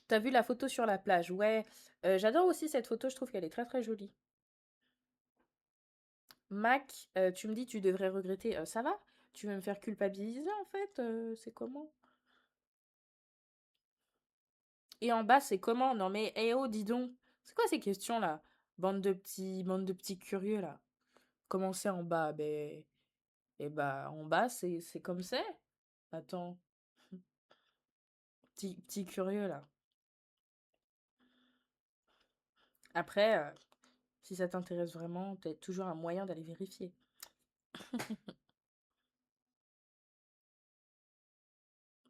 T'as vu la photo sur la plage? Ouais, j'adore aussi cette photo, je trouve qu'elle est très très jolie. Mac, tu me dis tu devrais regretter, ça va? Tu veux me faire culpabiliser en fait? C'est comment? Et en bas, c'est comment? Non mais, eh oh, dis donc. C'est quoi ces questions là? Bande de petits curieux là. Comment c'est en bas? Ben, eh bah, en bas, c'est comme c'est. Attends, petit curieux là. Après, si ça t'intéresse vraiment, t'as toujours un moyen d'aller vérifier.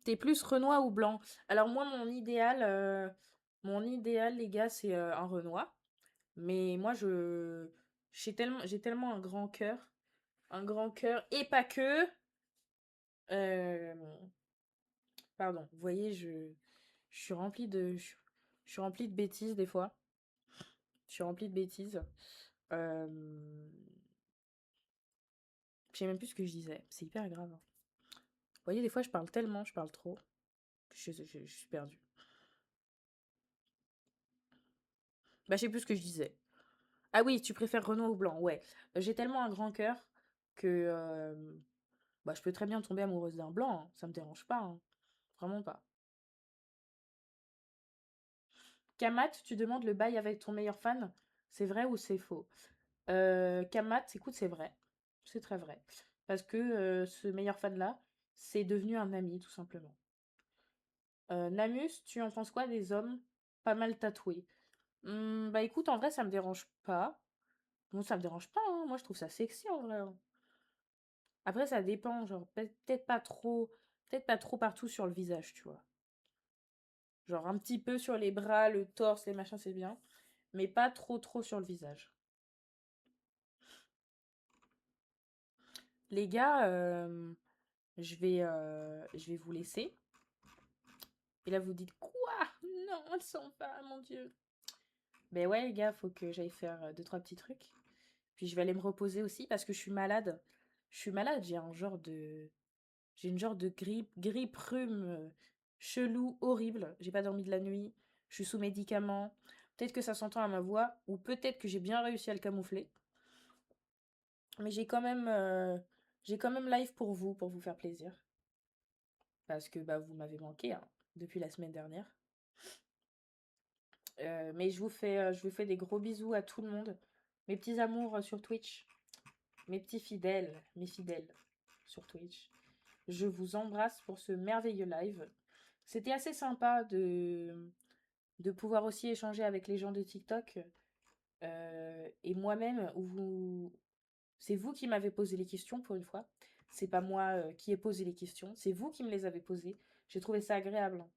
T'es plus Renoir ou blanc? Alors moi, mon idéal, les gars, c'est un Renoir. Mais moi, j'ai tellement un grand cœur, et pas que. euh, Pardon, vous voyez, je suis remplie je suis remplie de bêtises des fois. Je suis remplie de bêtises. Euh, je sais même plus ce que je disais. C'est hyper grave, hein. Vous voyez, des fois, je parle tellement, je parle trop, que je suis perdue. Bah, je sais plus ce que je disais. Ah oui, tu préfères Renault ou blanc, ouais. J'ai tellement un grand cœur que bah, je peux très bien tomber amoureuse d'un blanc, hein. Ça me dérange pas, hein. Vraiment pas. Kamat, tu demandes le bail avec ton meilleur fan. C'est vrai ou c'est faux? Kamat, écoute, c'est vrai. C'est très vrai. Parce que ce meilleur fan-là, c'est devenu un ami, tout simplement. Namus, tu en penses quoi des hommes pas mal tatoués? Bah écoute, en vrai, ça me dérange pas. Bon, ça me dérange pas, hein. Moi, je trouve ça sexy, en vrai, hein. Après, ça dépend, genre, peut-être pas trop partout sur le visage, tu vois. Genre, un petit peu sur les bras, le torse, les machins, c'est bien. Mais pas trop sur le visage. Les gars, je vais vous laisser. Et là, vous dites, quoi? Non, elles sont pas, mon Dieu. Ben ouais, les gars, faut que j'aille faire deux, trois petits trucs. Puis je vais aller me reposer aussi parce que je suis malade. Je suis malade, j'ai une genre de grippe rhume chelou, horrible. J'ai pas dormi de la nuit. Je suis sous médicaments. Peut-être que ça s'entend à ma voix, ou peut-être que j'ai bien réussi à le camoufler. Mais j'ai quand même live pour vous faire plaisir. Parce que bah, vous m'avez manqué, hein, depuis la semaine dernière. Mais je vous fais des gros bisous à tout le monde. Mes petits amours sur Twitch. Mes petits fidèles, mes fidèles sur Twitch. Je vous embrasse pour ce merveilleux live. C'était assez sympa de pouvoir aussi échanger avec les gens de TikTok. Et moi-même, c'est vous qui m'avez posé les questions pour une fois. C'est pas moi qui ai posé les questions. C'est vous qui me les avez posées. J'ai trouvé ça agréable, hein.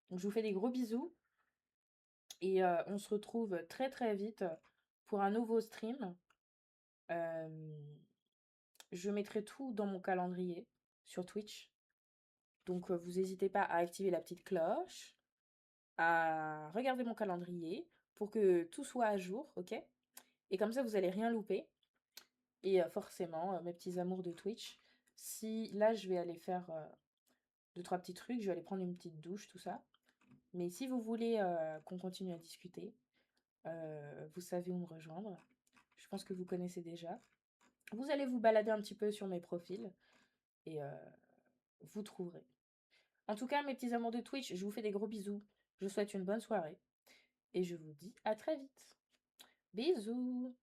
Donc, je vous fais des gros bisous et on se retrouve très très vite pour un nouveau stream. Euh, je mettrai tout dans mon calendrier sur Twitch. Donc, vous n'hésitez pas à activer la petite cloche, à regarder mon calendrier pour que tout soit à jour, ok? Et comme ça, vous allez rien louper. Et forcément, mes petits amours de Twitch, si là, je vais aller faire deux, trois petits trucs, je vais aller prendre une petite douche, tout ça. Mais si vous voulez qu'on continue à discuter, vous savez où me rejoindre. Je pense que vous connaissez déjà. Vous allez vous balader un petit peu sur mes profils et vous trouverez. En tout cas, mes petits amours de Twitch, je vous fais des gros bisous. Je vous souhaite une bonne soirée et je vous dis à très vite. Bisous!